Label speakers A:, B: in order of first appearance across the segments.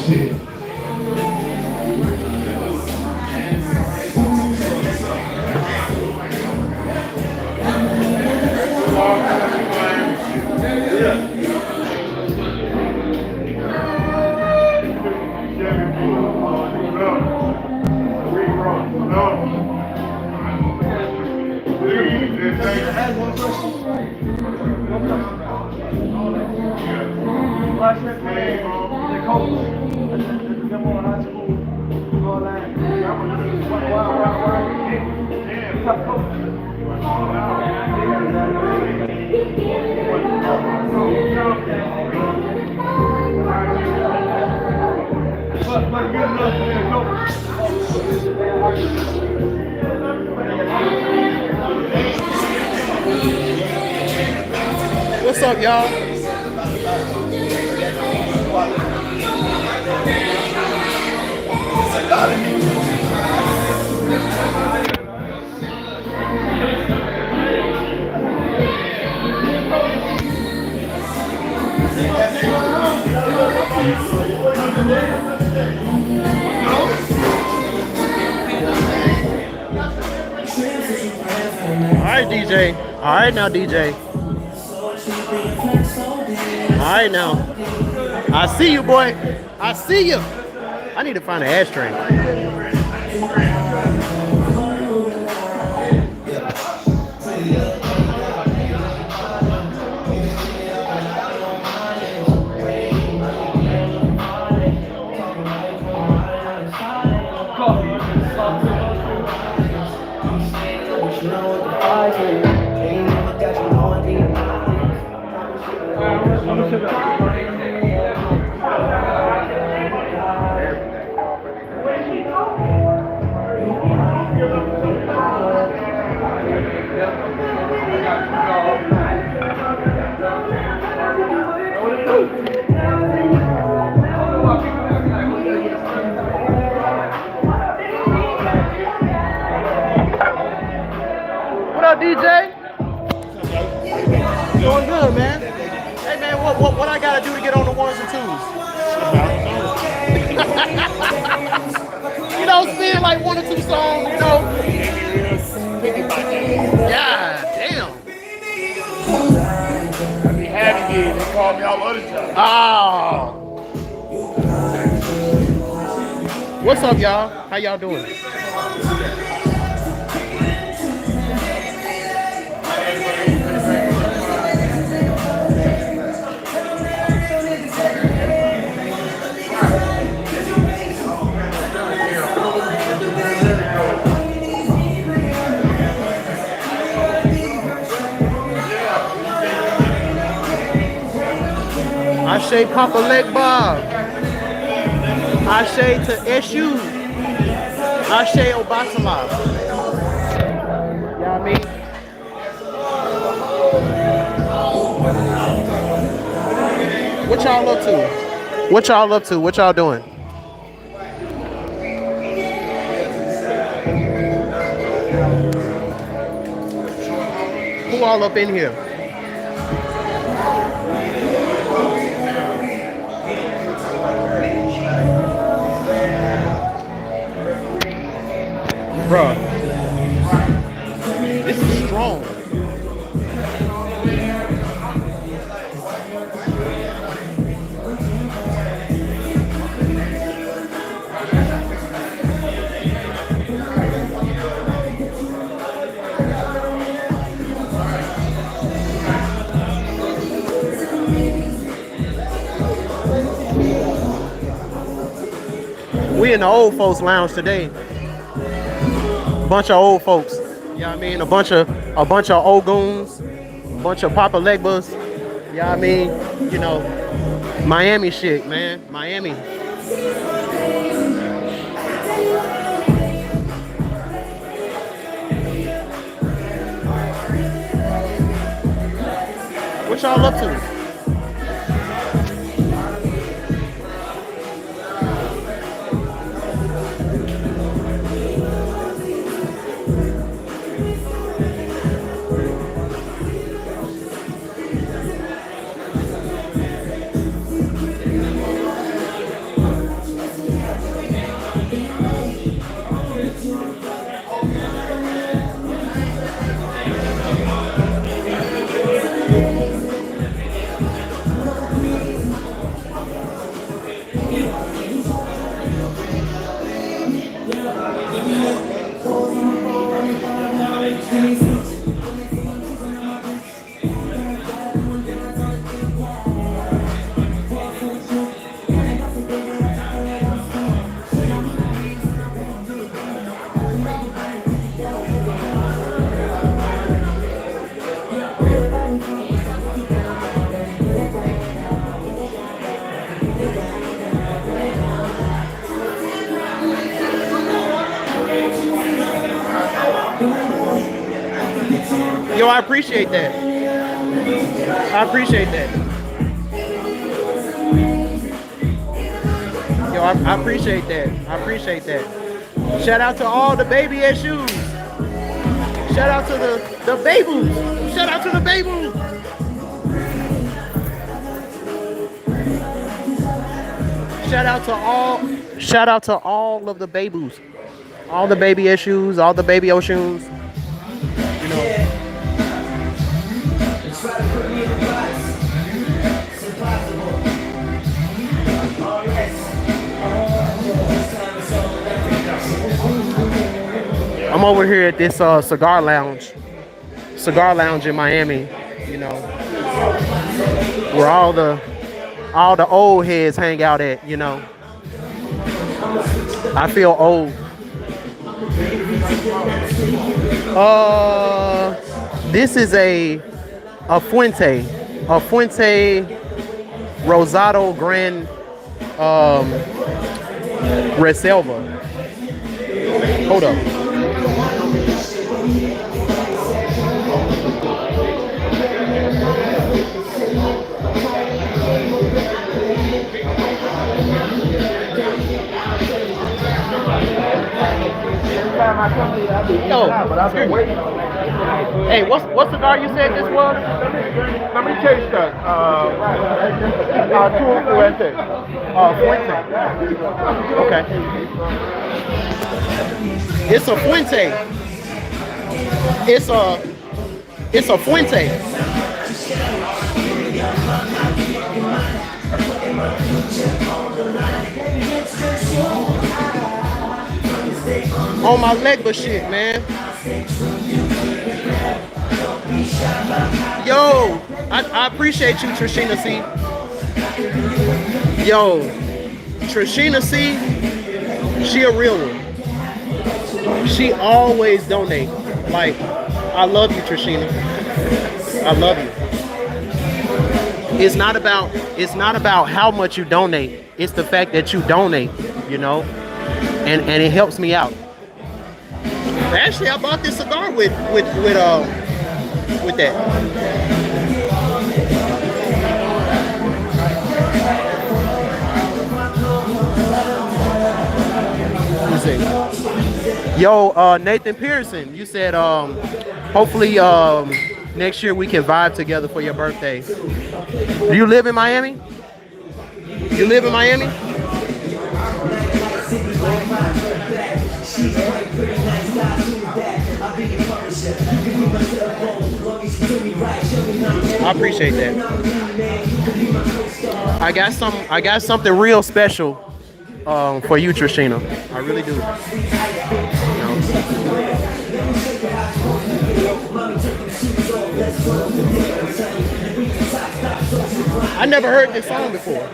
A: Shit.
B: What's up, y'all? All right, DJ. All right now, DJ. All right now. I see you, boy. I see you. I need to find an ashtray. What up, DJ? Doing good, man. Hey, man, what I gotta do to get on the ones and twos? You know, spin like one or two songs, you know. Yeah, damn.
A: I be having gigs. They call me all other jobs.
B: Oh. What's up, y'all? How y'all doing? Ashe Papa Leg Bob. Ashe to SU. Ashe Obatala. You know what I mean? What y'all up to? What y'all up to? What y'all doing? Who all up in here? Bruh, this is strong. We in the old folks lounge today. Bunch of old folks, you know what I mean? A bunch of old goons, a bunch of Papa Legbas, you know what I mean? You know, Miami shit, man, Miami. What y'all up to? Yo, I appreciate that. I appreciate that. Yo, I appreciate that. I appreciate that. Shout out to all the baby issues. Shout out to the babies. Shout out to the babies. Shout out to all of the babies. All the baby issues, all the baby Oshun's. You know. I'm over here at this cigar lounge in Miami, you know, where all the old heads hang out at, you know. I feel old. This is a Fuente Rosado Gran Reserva. Hold up. Yo, hey, what cigar you said this was?
A: Let me taste that. Fuente.
B: Fuente. Okay. It's a Fuente. It's a Fuente. On my Ellegua shit, man. Yo, I appreciate you, Trishina C. Yo, Trishina C, she a real one. She always donate. Like, I love you, Trishina. I love you. It's not about how much you donate. It's the fact that you donate, you know, and it helps me out. Actually, I bought this cigar with that. Yo, Nathan Pearson, you said hopefully next year we can vibe together for your birthday. Do you live in Miami? You live in Miami? I appreciate that. I got something real special for you, Trishina. I really do. I never heard this song before.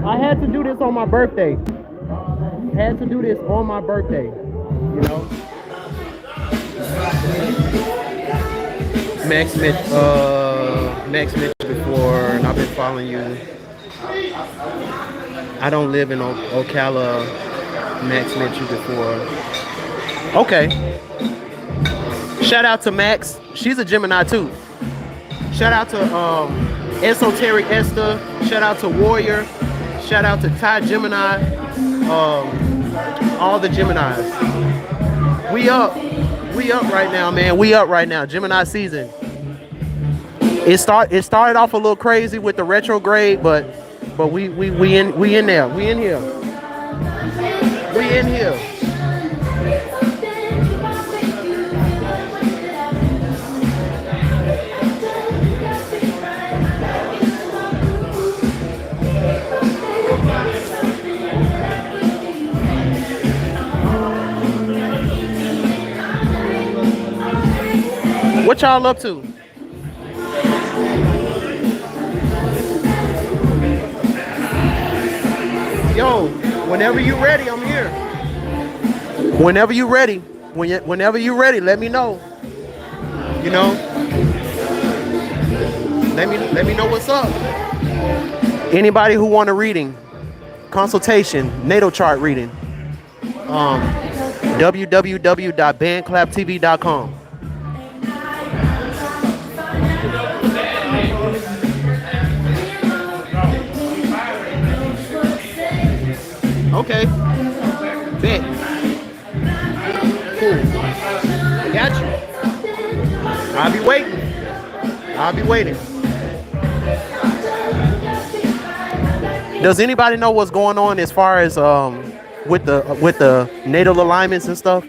B: I had to do this on my birthday. Had to do this on my birthday, you know. Max mentioned before, and I've been following you. I don't live in Ocala. Max mentioned before. Okay. Shout out to Max. She's a Gemini too. Shout out to Esoteric Esther. Shout out to Warrior. Shout out to Ty Gemini. All the Geminis. We up right now, man. We up right now. Gemini season. It started off a little crazy with the retrograde, but we in there. We in here. We in here. What y'all up to? Yo, whenever you ready, I'm here. Whenever you ready, whenever you ready, let me know. You know, let me know what's up. Anybody who want a reading, consultation, natal chart reading, www.bandclaptv.com. Okay. Bet. Cool. Got you. I'll be waiting. I'll be waiting. Does anybody know what's going on as far as with the natal alignments and stuff?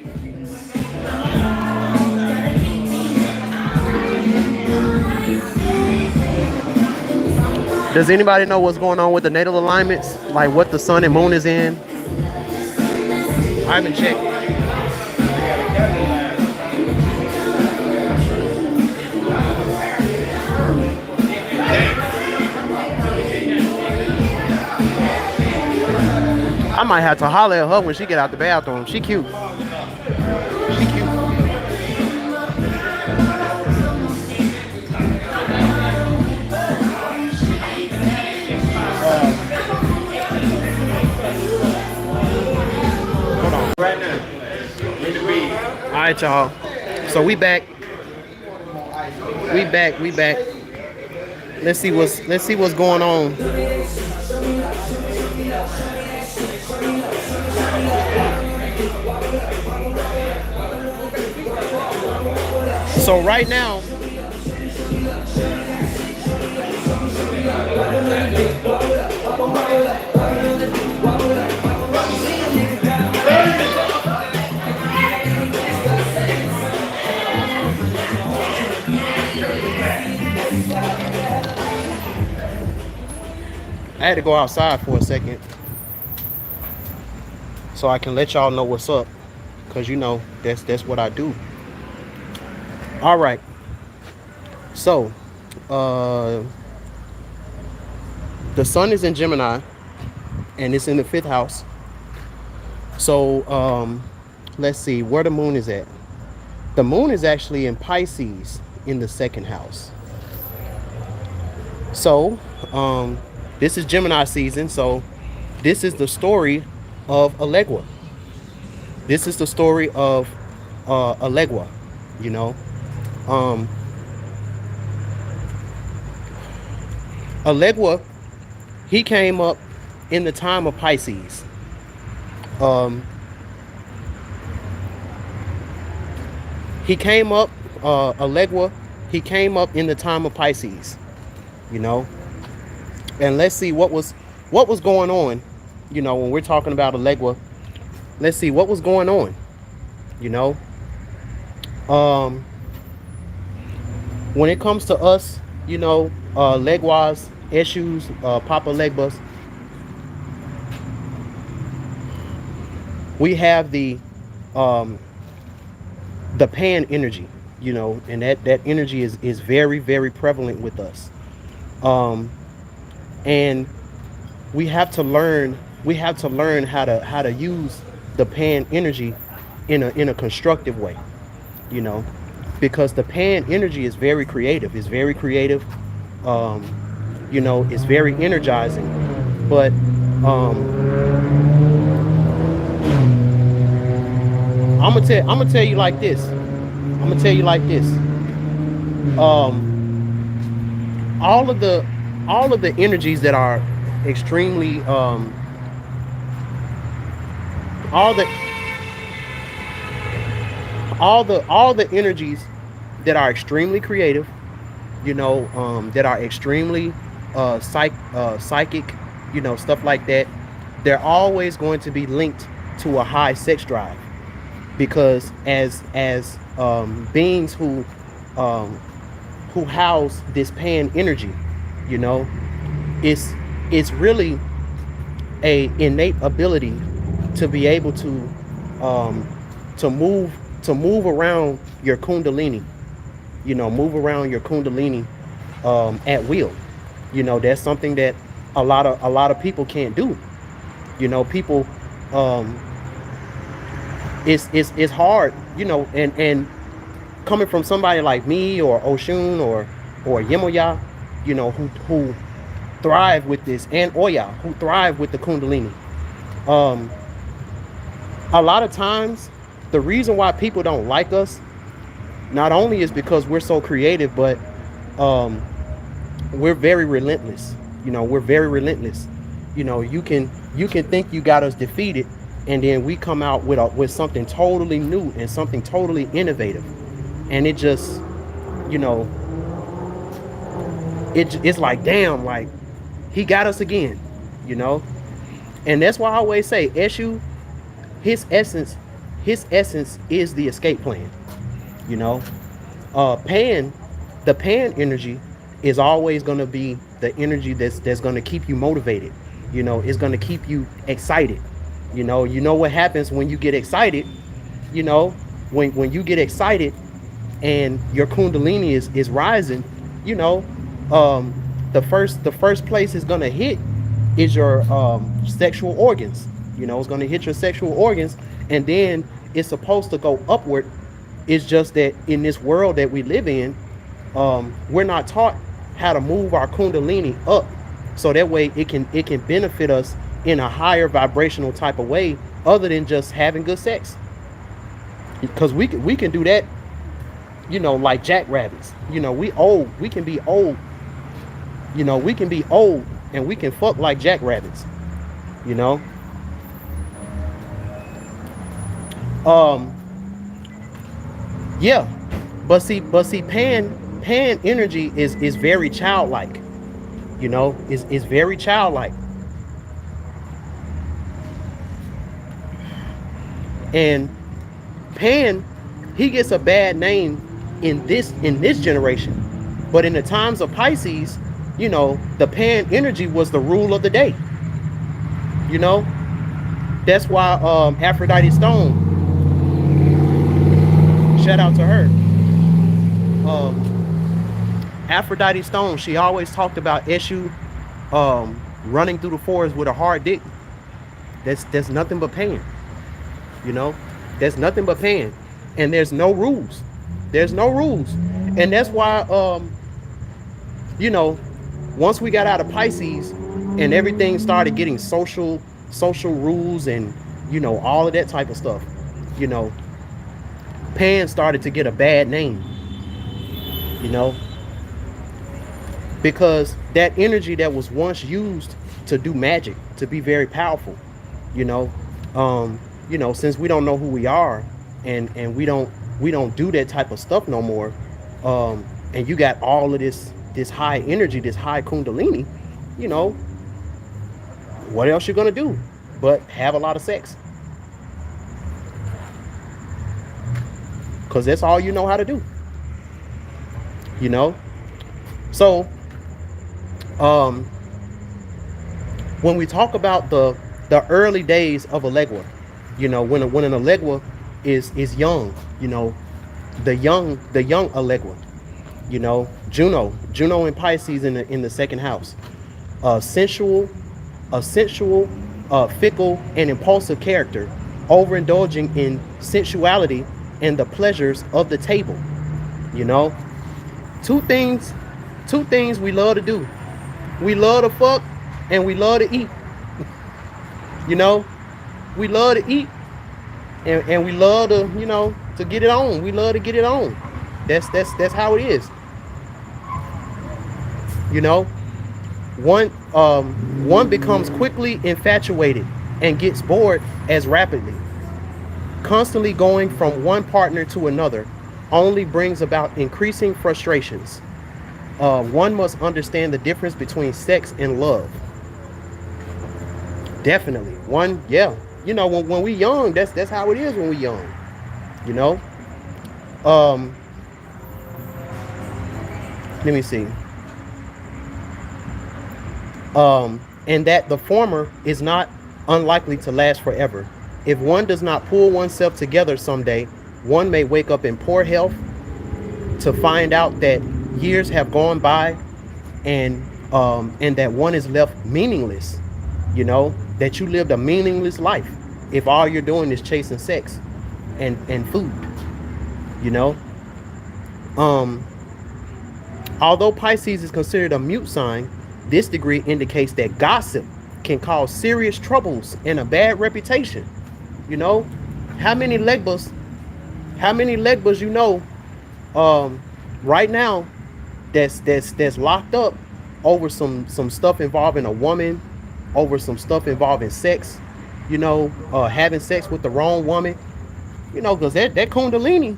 B: Does anybody know what's going on with the natal alignments? Like what the sun and moon is in? I haven't checked. I might have to holler at her when she get out the bathroom. She cute. She cute. Hold on.
A: Right now. In the read.
B: All right, y'all. So we back. We back. Let's see what's going on. So right now, I had to go outside for a second so I can let y'all know what's up, because you know that's what I do. All right, so the sun is in Gemini and it's in the 5th house. So let's see where the moon is at. The moon is actually in Pisces in the 2nd house. So this is Gemini season, so this is the story of Ellegua. This is the story of Ellegua, you know. Ellegua, he came up in the time of Pisces. He came up, Ellegua, he came up in the time of Pisces, you know. And let's see what was going on, you know, when we're talking about Ellegua. Let's see what was going on, you know. When it comes to us, you know, Leguas, issues, Papa Legbas, we have the pan energy, you know, and that energy is very, very prevalent with us. And we have to learn how to use the pan energy in a constructive way, you know, because the pan energy is very creative. It's very creative. You know, it's very energizing. But I'm gonna tell you like this. All of the energies that are extremely all the energies that are extremely creative, you know, that are extremely psychic, you know, stuff like that, they're always going to be linked to a high sex drive, because as beings who house this pan energy, you know, it's really a innate ability to be able to move around your kundalini, you know, move around your kundalini at will. You know, that's something that a lot of people can't do. You know, people, um, it's hard, you know, and coming from somebody like me or Oshun or Yemoya, you know, who thrive with this, and Oya, who thrive with the Kundalini. Um, a lot of times, the reason why people don't like us not only is because we're so creative, but um, we're very relentless. You know, we're very relentless. You know, you can think you got us defeated, and then we come out with something totally new and something totally innovative, and it just, you know, it's like, damn, like he got us again, you know. And that's why I always say Eshu, his essence, his essence is the escape plan, you know. Pan, the pan energy is always going to be the energy that's going to keep you motivated, you know. It's going to keep you excited, you know what happens when you get excited, you know. When you get excited and your kundalini is rising, you know, um the first place it's going to hit is your sexual organs. You know, it's going to hit your sexual organs, and then it's supposed to go upward. It's just that in this world that we live in, we're not taught how to move our kundalini up, so that way it can benefit us in a higher vibrational type of way, other than just having good sex. Because we can do that, you know, like jackrabbits. You know, we can be old. You know, we can be old and we can fuck like jackrabbits. You know. Yeah, but see, pan energy is very childlike. You know, is very childlike, and Pan, he gets a bad name in this generation, but in the times of Pisces, you know, the Pan energy was the rule of the day. You know, that's why Aphrodite Stone, shout out to her. Aphrodite Stone, she always talked about Eshu running through the forest with a hard dick. That's nothing but Pan. You know, there's nothing but Pan, and there's no rules. There's no rules, and that's why you know, once we got out of Pisces and everything started getting social rules and, you know, all of that type of stuff, you know, Pan started to get a bad name. You know, because that energy that was once used to do magic, to be very powerful, you know, since we don't know who we are, and we don't do that type of stuff no more, and you got all of this high energy, this high kundalini, you know, what else you gonna do but have a lot of sex? Because that's all you know how to do, you know. So when we talk about the early days of Ellegua, you know, when an Ellegua is young, you know, the young Ellegua, you know, Juno in Pisces in the second house, sensual, fickle and impulsive character, overindulging in sensuality and the pleasures of the table. You know, two things we love to do: we love to fuck and we love to eat. You know, we love to eat and we love to, you know, to get it on. We love to get it on. That's how it is. You know, one becomes quickly infatuated and gets bored as rapidly. Constantly going from one partner to another only brings about increasing frustrations. One must understand the difference between sex and love. Definitely. One, yeah. You know, when we young, that's how it is when we young. You know. Let me see. And that the former is not unlikely to last forever. If one does not pull oneself together someday, one may wake up in poor health to find out that years have gone by, and that one is left meaningless. You know, that you lived a meaningless life if all you're doing is chasing sex and food, you know. Although Pisces is considered a mute sign, this degree indicates that gossip can cause serious troubles and a bad reputation. You know, how many Legbas, you know, right now that's locked up over some stuff involving a woman, over some stuff involving sex, you know, having sex with the wrong woman, you know, because that kundalini,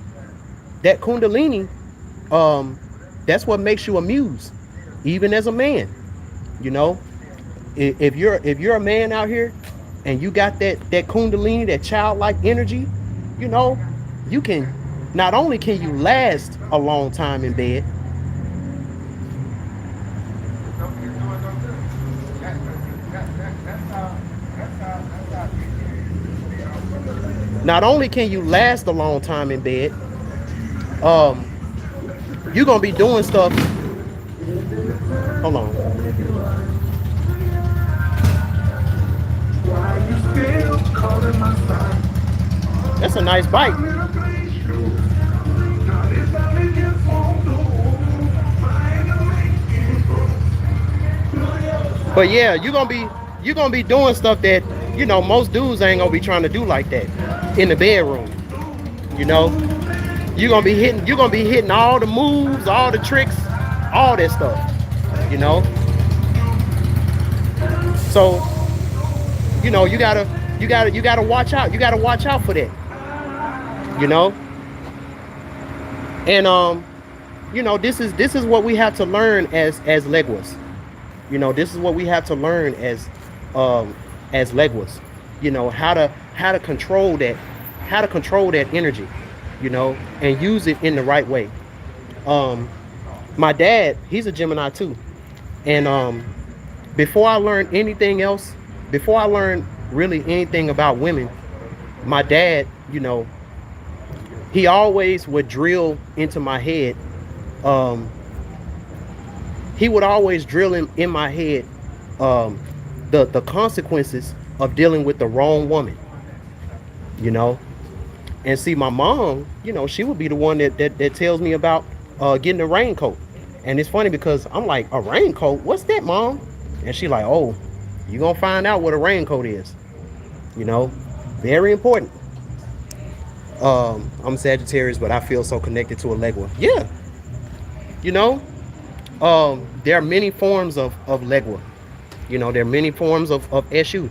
B: that's what makes you a muse, even as a man. You know, if you're a man out here and you got that kundalini, that childlike energy, you know, you can, not only can you last a long time in bed, not only can you last a long time in bed, you're gonna be doing stuff. Hold on. That's a nice bike. But yeah, you're gonna be doing stuff that, you know, most dudes ain't gonna be trying to do like that in the bedroom. You know, you're gonna be hitting all the moves, all the tricks, all that stuff. You know, so you know you gotta watch out. You gotta watch out for that. You know, and you know, this is what we have to learn as Leguas. You know, this is what we have to learn as Leguas. You know, how to control that, energy, you know, and use it in the right way. My dad, he's a Gemini too, and before I learned anything else, before I learned really anything about women, my dad, you know, he always would drill into my head. He would always drill in my head the consequences of dealing with the wrong woman, you know. And see, my mom, you know, she would be the one that tells me about getting a raincoat. And it's funny because I'm like, a raincoat? What's that, Mom? And she like, oh, you're gonna find out what a raincoat is. You know, very important. I'm Sagittarius, but I feel so connected to Ellegua. Yeah. You know, there are many forms of Ellegua. You know, there are many forms of Eshu.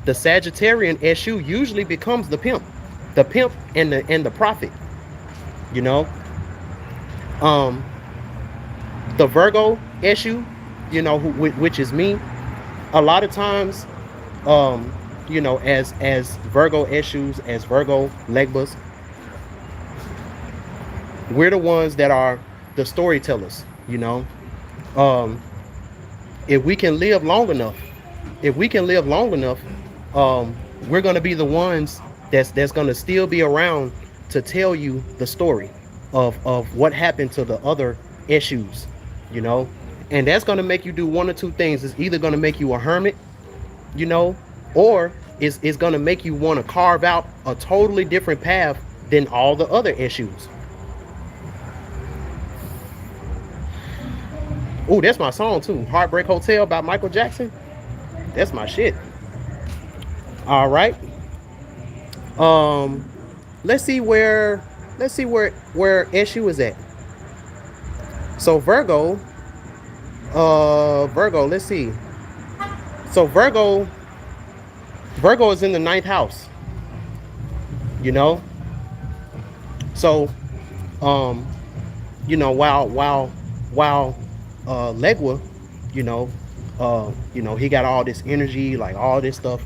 B: The Sagittarian Eshu usually becomes the pimp and the prophet. You know, the Virgo Eshu, you know, which is me. A lot of times, you know, as Virgo Eshus, as Virgo Legbas, we're the ones that are the storytellers. You know, if we can live long enough, we're gonna be the ones that's gonna still be around to tell you the story of what happened to the other issues, you know. And that's gonna make you do one or two things. It's either gonna make you a hermit, you know, or it's gonna make you want to carve out a totally different path than all the other issues. Oh, that's my song too. Heartbreak Hotel by Michael Jackson. That's my shit. All right. Let's see where issue is at. So Virgo, let's see. So Virgo is in the 9th house. You know? So you know, while Legua, you know, he got all this energy, like all this stuff.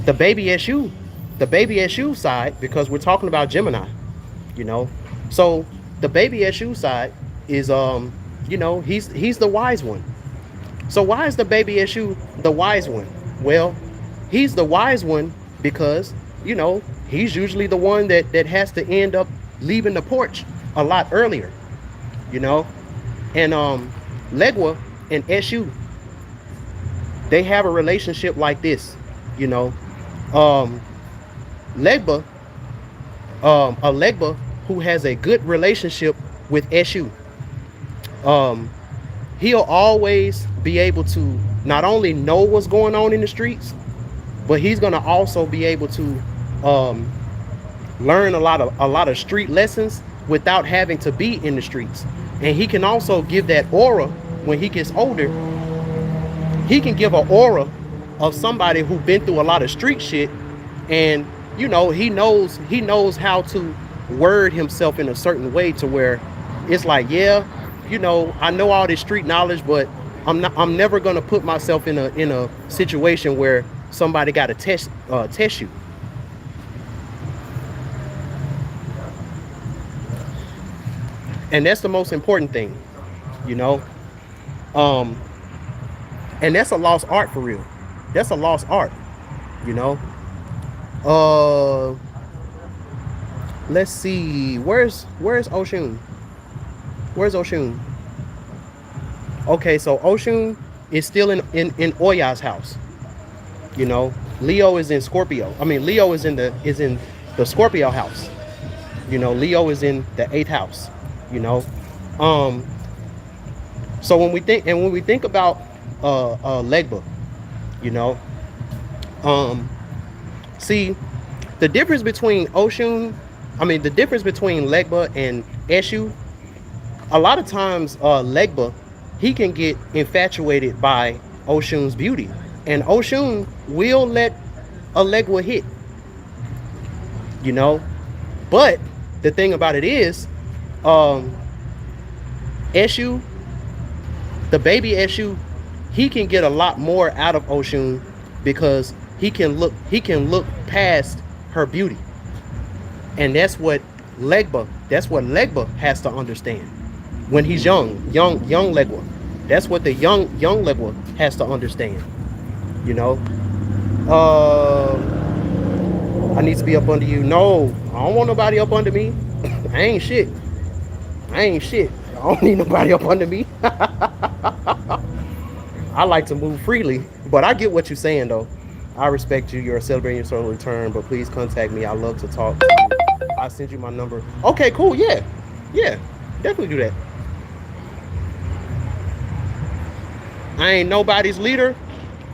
B: The baby SU side, because we're talking about Gemini, you know. So the baby SU side is you know, he's the wise one. So why is the baby SU the wise one? Well, he's the wise one because, you know, he's usually the one that has to end up leaving the porch a lot earlier, you know. And Legua and SU, they have a relationship like this, you know. Um, Legba, a Legba who has a good relationship with Eshu, um, he'll always be able to not only know what's going on in the streets, but he's gonna also be able to um, learn a lot of street lessons without having to be in the streets. And he can also give that aura when he gets older. He can give an aura of somebody who's been through a lot of street shit, and you know, he knows how to word himself in a certain way to where it's like, yeah, you know, I know all this street knowledge, but I'm never gonna put myself in a situation where somebody got to test you. And that's the most important thing, you know. um and that's a lost art for real. That's a lost art, you know. uh let's see, where's Oshun? Where's Oshun? Okay, so Oshun is still in Oya's house, you know. Leo is in Scorpio. I mean, Leo is in the Scorpio house, you know. Leo is in the 8th house, you know. um so when we think about Legba, you know, see, the difference between the difference between Legba and Eshu, a lot of times Legba, he can get infatuated by Oshun's beauty, and Oshun will let Ellegua hit, you know. But the thing about it is, Eshu, the baby Eshu, he can get a lot more out of Oshun because he can look past her beauty. And that's what Legba has to understand when he's young Legua. That's what the young Legua has to understand, you know. I need to be up under you. No, I don't want nobody up under me. I ain't shit. I don't need nobody up under me. I like to move freely, but I get what you're saying though. I respect you. You're celebrating your solar return, but please contact me. I love to talk to you. I send you my number. Okay, cool. Yeah, definitely do that. I ain't nobody's leader,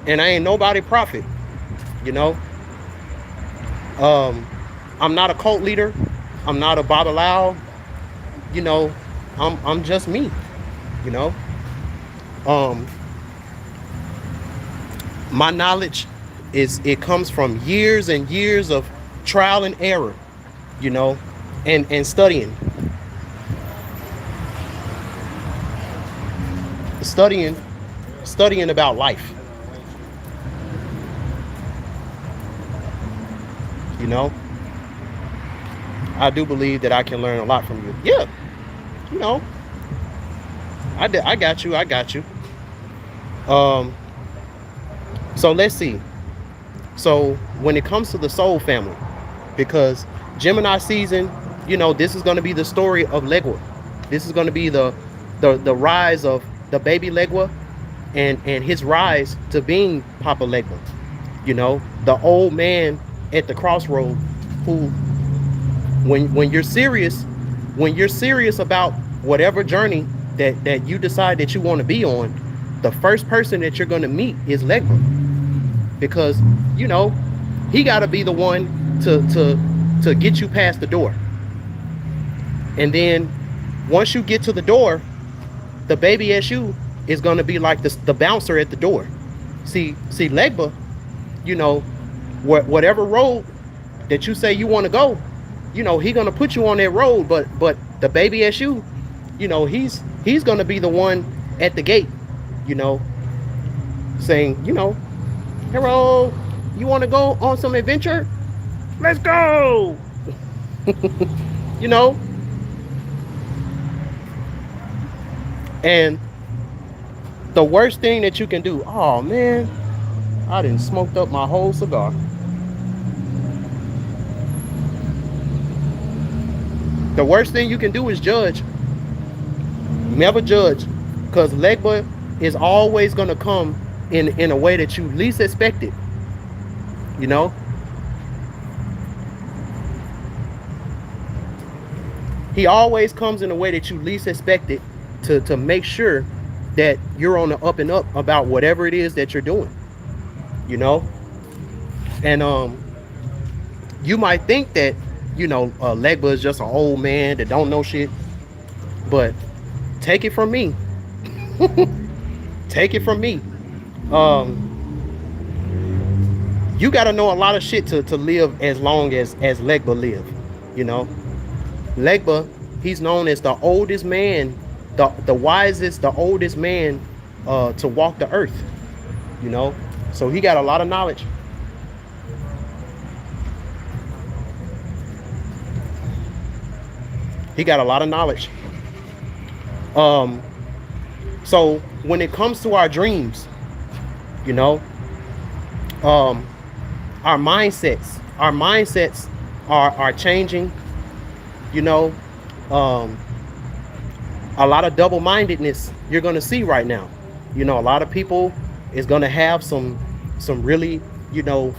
B: and I ain't nobody prophet. You know, I'm not a cult leader. I'm not a Babalao. You know, I'm just me. You know, my knowledge it comes from years and years of trial and error, you know, and studying about life, you know. I do believe that I can learn a lot from you. Yeah, you know, I got you. So let's see. So when it comes to the soul family, because Gemini season, you know, this is going to be the story of Legua. This is going to be the rise of the baby Legua and his rise to being Papa Legua. You know, the old man at the crossroad who, when you're serious about whatever journey that you decide that you want to be on, the first person that you're going to meet is Legua. Because, you know, he got to be the one to get you past the door. And then once you get to the door, the baby Eshu is going to be like the bouncer at the door. See Legba, you know, whatever road that you say you want to go, you know, he going to put you on that road. But the baby Eshu, you know, he's going to be the one at the gate, you know, saying, you know, hello, you want to go on some adventure? Let's go. You know. And the worst thing that you can do, oh man, I done smoked up my whole cigar. The worst thing you can do is judge. Never judge, because Legba is always going to come in a way that you least expect it. You know, he always comes in a way that you least expect it to make sure that you're on the up and up about whatever it is that you're doing. You know, and you might think that, you know, Legba is just an old man that don't know shit, but take it from me. Take it from me. You got to know a lot of shit to live as long as Legba live. You know, Legba, he's known as the oldest man, the wisest, the oldest man to walk the earth. You know, so he got a lot of knowledge. He got a lot of knowledge. So when it comes to our dreams, you know, our mindsets are changing. You know, a lot of double-mindedness you're gonna see right now. You know, a lot of people is gonna have some really, you know,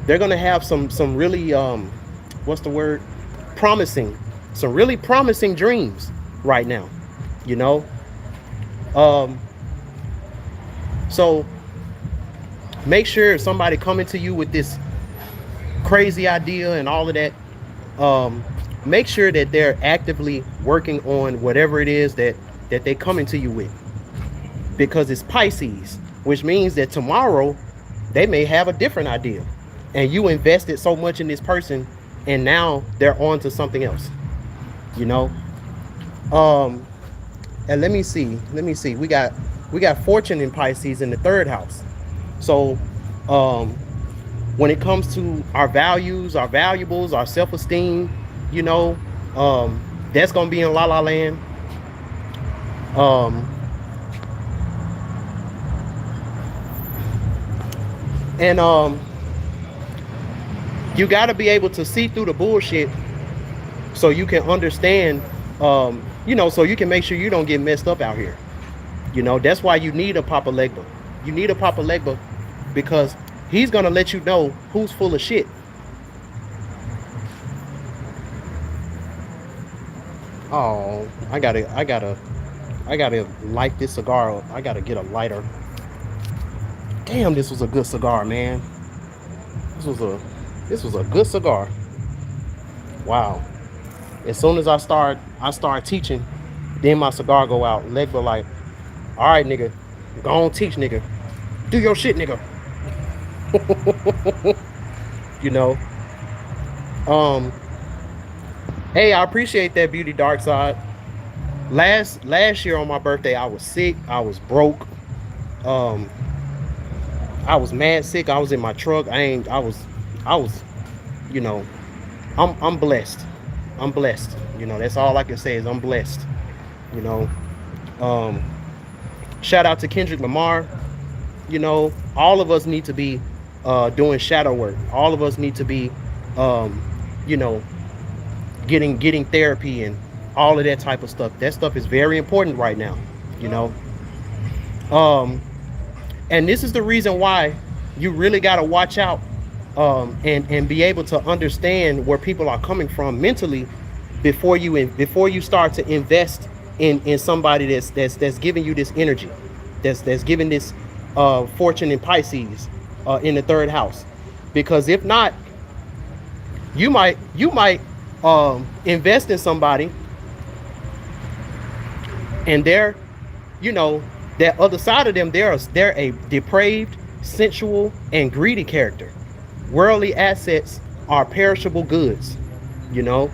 B: they're gonna have some really what's the word? Some really promising dreams right now. You know, so make sure if somebody coming to you with this crazy idea and all of that, make sure that they're actively working on whatever it is that they coming to you with, because it's Pisces, which means that tomorrow they may have a different idea, and you invested so much in this person, and now they're on to something else. You know, and let me see. We got Fortune in Pisces in the 3rd house. So when it comes to our values, our valuables, our self-esteem, you know, that's gonna be in La La Land. And you got to be able to see through the bullshit so you can understand, you know, so you can make sure you don't get messed up out here. You know, that's why you need a Papa Legba. You need a Papa Legba because he's gonna let you know who's full of shit. Oh, I gotta light this cigar up. I gotta get a lighter. Damn, this was a good cigar, man. This was a good cigar. Wow. As soon as I start teaching, then my cigar go out. Legba like, all right, nigga, go on teach, nigga. Do your shit, nigga. You know. Hey, I appreciate that, Beauty Dark Side. Last year on my birthday, I was sick. I was broke. I was mad sick. I was in my truck. I was, you know, I'm blessed. I'm blessed. You know, that's all I can say is I'm blessed. You know, shout out to Kendrick Lamar. You know, all of us need to be doing shadow work. All of us need to be, you know, getting therapy and all of that type of stuff. That stuff is very important right now. You know, and this is the reason why you really got to watch out and be able to understand where people are coming from mentally before you start to invest in somebody that's giving you this energy, that's giving this Fortune in Pisces in the 3rd house. Because if not, you might invest in somebody and they're, you know, that other side of them, they're a depraved, sensual, and greedy character. Worldly assets are perishable goods. You know,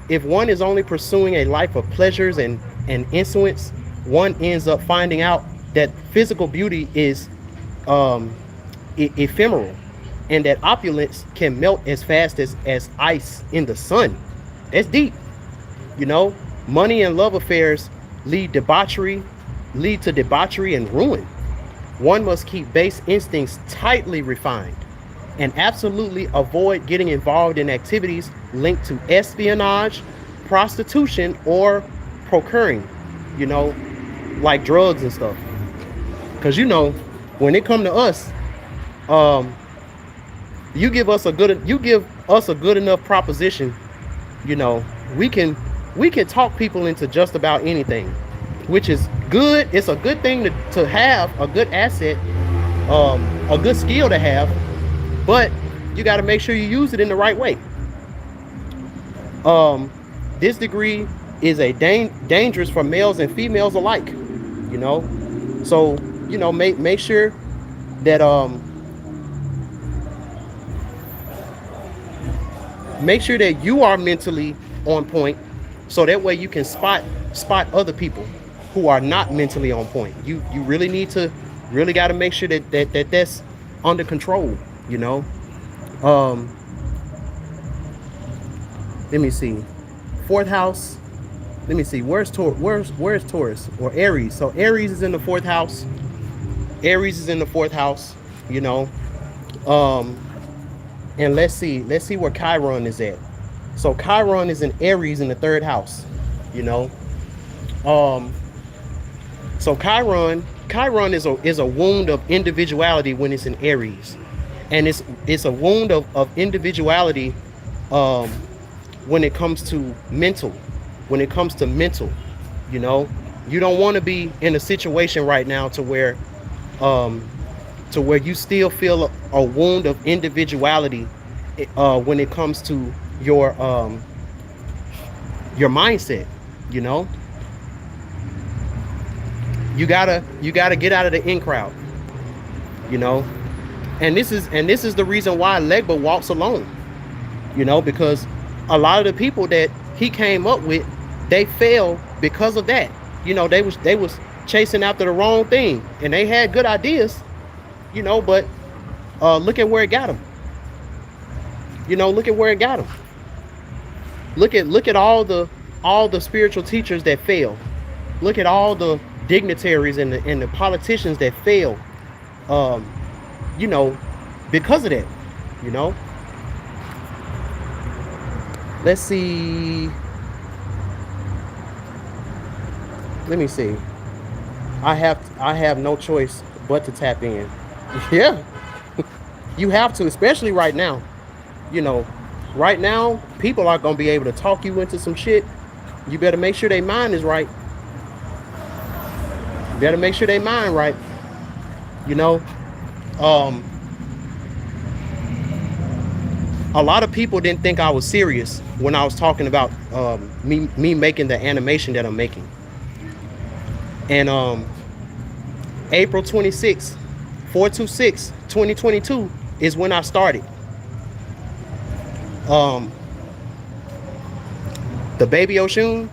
B: if one is only pursuing a life of pleasures and insolence, one ends up finding out that physical beauty is ephemeral, and that opulence can melt as fast as ice in the sun. That's deep. You know, money and love affairs lead to debauchery and ruin. One must keep base instincts tightly refined and absolutely avoid getting involved in activities linked to espionage, prostitution, or procuring. You know, like drugs and stuff. Because you know, when it come to us, um, you give us a good enough proposition, you know, we can talk people into just about anything, which is good. It's a good thing to have, a good asset, a good skill to have, but you got to make sure you use it in the right way. This degree is a dangerous for males and females alike, you know. So, you know, make sure that make sure that you are mentally on point, so that way you can spot other people who are not mentally on point. You really got to make sure that's under control, you know. Let me see. Fourth house. Let me see. Where's Taurus or Aries? So Aries is in the fourth house. Aries is in the fourth house, you know. And let's see where Chiron is at. So Chiron is in Aries in the third house, you know. So Chiron is a wound of individuality when it's in Aries, and it's a wound of individuality when it comes to mental. You know, you don't want to be in a situation right now to where you still feel a wound of individuality when it comes to your mindset. You know, you gotta get out of the in crowd. You know, and this is the reason why Ellegua walks alone. You know, because a lot of the people that he came up with, they failed because of that. You know, they was chasing after the wrong thing, and they had good ideas, you know, but look at where it got them. You know, look at where it got them. Look at all the spiritual teachers that fail. Look at all the dignitaries and the politicians that fail. You know, because of that. You know. Let's see. Let me see. I have no choice but to tap in. Yeah. You have to, especially right now. You know, right now, people are going to be able to talk you into some shit. You better make sure their mind is right. You better make sure their mind right. You know, a lot of people didn't think I was serious when I was talking about me making the animation that I'm making. And April 26th, 4/26, 2022 is when I started. The baby Oshun,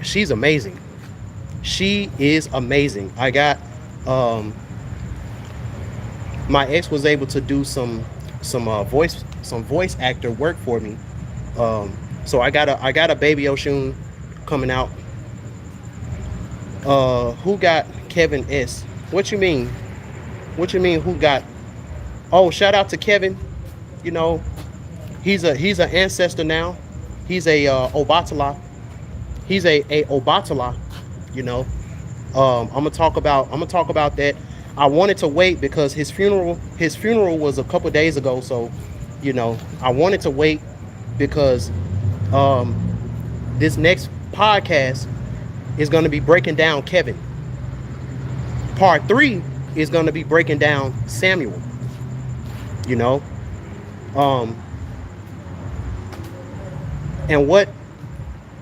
B: she's amazing. She is amazing. I got my ex was able to do some voice actor work for me. So I got a baby Oshun coming out. Who got Kevin S? What you mean? What you mean who got? Oh, shout out to Kevin. You know, he's an ancestor now. He's a Obatala. He's a Obatala, you know. I'm gonna talk about that. I wanted to wait because his funeral was a couple days ago, so you know, I wanted to wait because this next podcast is going to be breaking down Kevin. Part 3 is going to be breaking down Samuel. You know,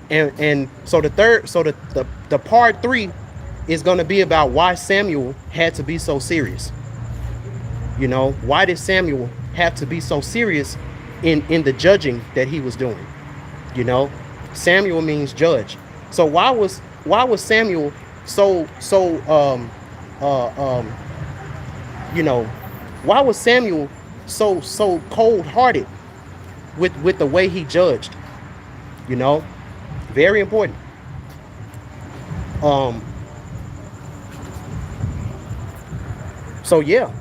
B: and so the part 3 is going to be about why Samuel had to be so serious. You know, why did Samuel have to be so serious in the judging that he was doing? You know, Samuel means judge. So why was Samuel so you know, why was Samuel so cold-hearted with the way he judged? You know, very important. So yeah,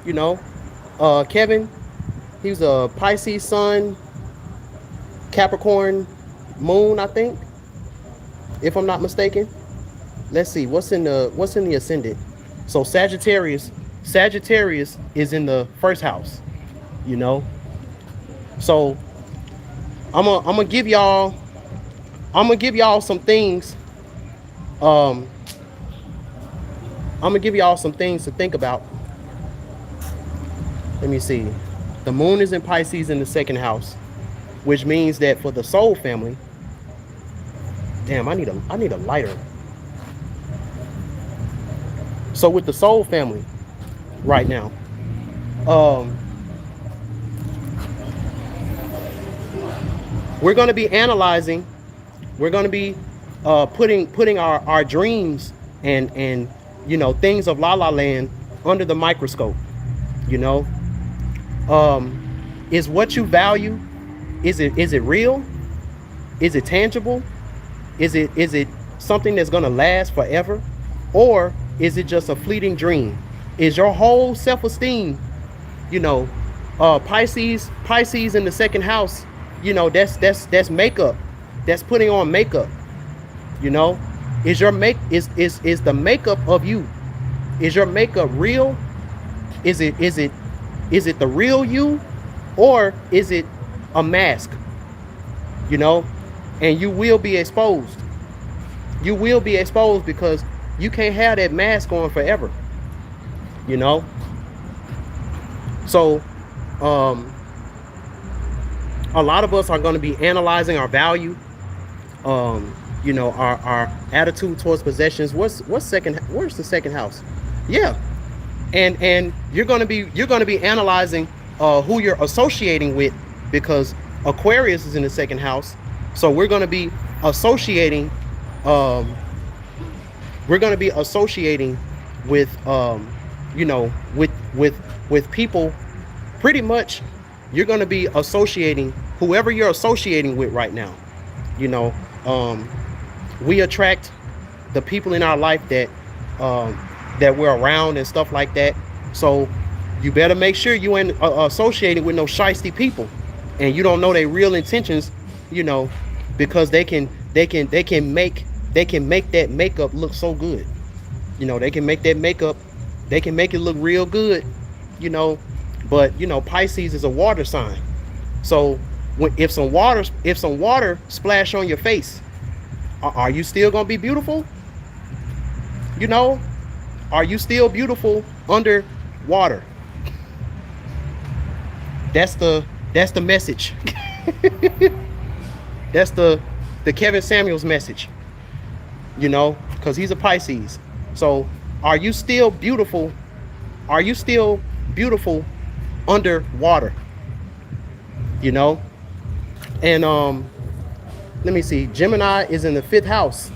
B: you know, Kevin, he was a Pisces sun, Capricorn moon, I think, if I'm not mistaken. let's see, what's in the ascendant? So Sagittarius is in the first house, you know. So I'm gonna give y'all some things. Um, I'm gonna give y'all some things to think about. Let me see. The moon is in Pisces in the second house, which means that for the soul family, damn, I need a lighter. So with the soul family right now, um, we're going to be analyzing. We're going to be putting our dreams and you know, things of La La Land under the microscope. You know, is what you value, is it real? Is it tangible? Is it something that's going to last forever, or is it just a fleeting dream? Is your whole self-esteem, you know, Pisces in the second house, you know, that's makeup, that's putting on makeup. You know, is the makeup of you, is your makeup real? Is it the real you, or is it a mask? You know, and you will be exposed. You will be exposed because you can't have that mask on forever. You know. So, a lot of us are going to be analyzing our value. You know, our attitude towards possessions. Where's the second house? Yeah. And you're going to be analyzing who you're associating with, because Aquarius is in the second house. So we're going to be associating with you know, with people. Pretty much you're going to be associating whoever you're associating with right now. You know, we attract the people in our life that we're around and stuff like that. So you better make sure you ain't associating with no shiesty people, and you don't know their real intentions, you know, because they can make that makeup look so good. You know, they can make that makeup, they can make it look real good, you know. But you know, Pisces is a water sign. So if some water splash on your face, are you still gonna be beautiful? You know, are you still beautiful under water? That's the message. That's the Kevin Samuels message. You know, because he's a Pisces. So are you still beautiful? Are you still beautiful under water? You know? And let me see, Gemini is in the fifth house.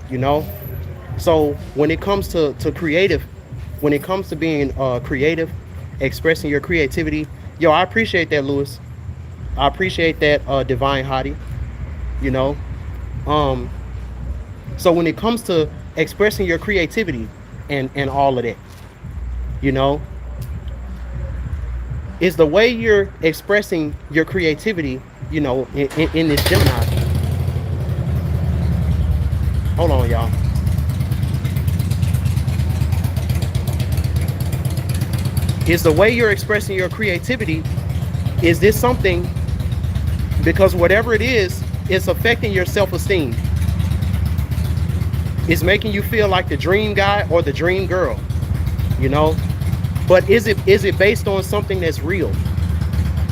B: You know? So when it comes to creative, when it comes to being creative, expressing your creativity, yo, I appreciate that, Lewis. I appreciate that, Divine Hottie. You know? So when it comes to expressing your creativity and all of that, you know, is the way you're expressing your creativity, you know, in this Gemini. Hold on, y'all. Is the way you're expressing your creativity, is this something, because whatever it is, it's affecting your self-esteem. It's making you feel like the dream guy or the dream girl, you know. But is it based on something that's real?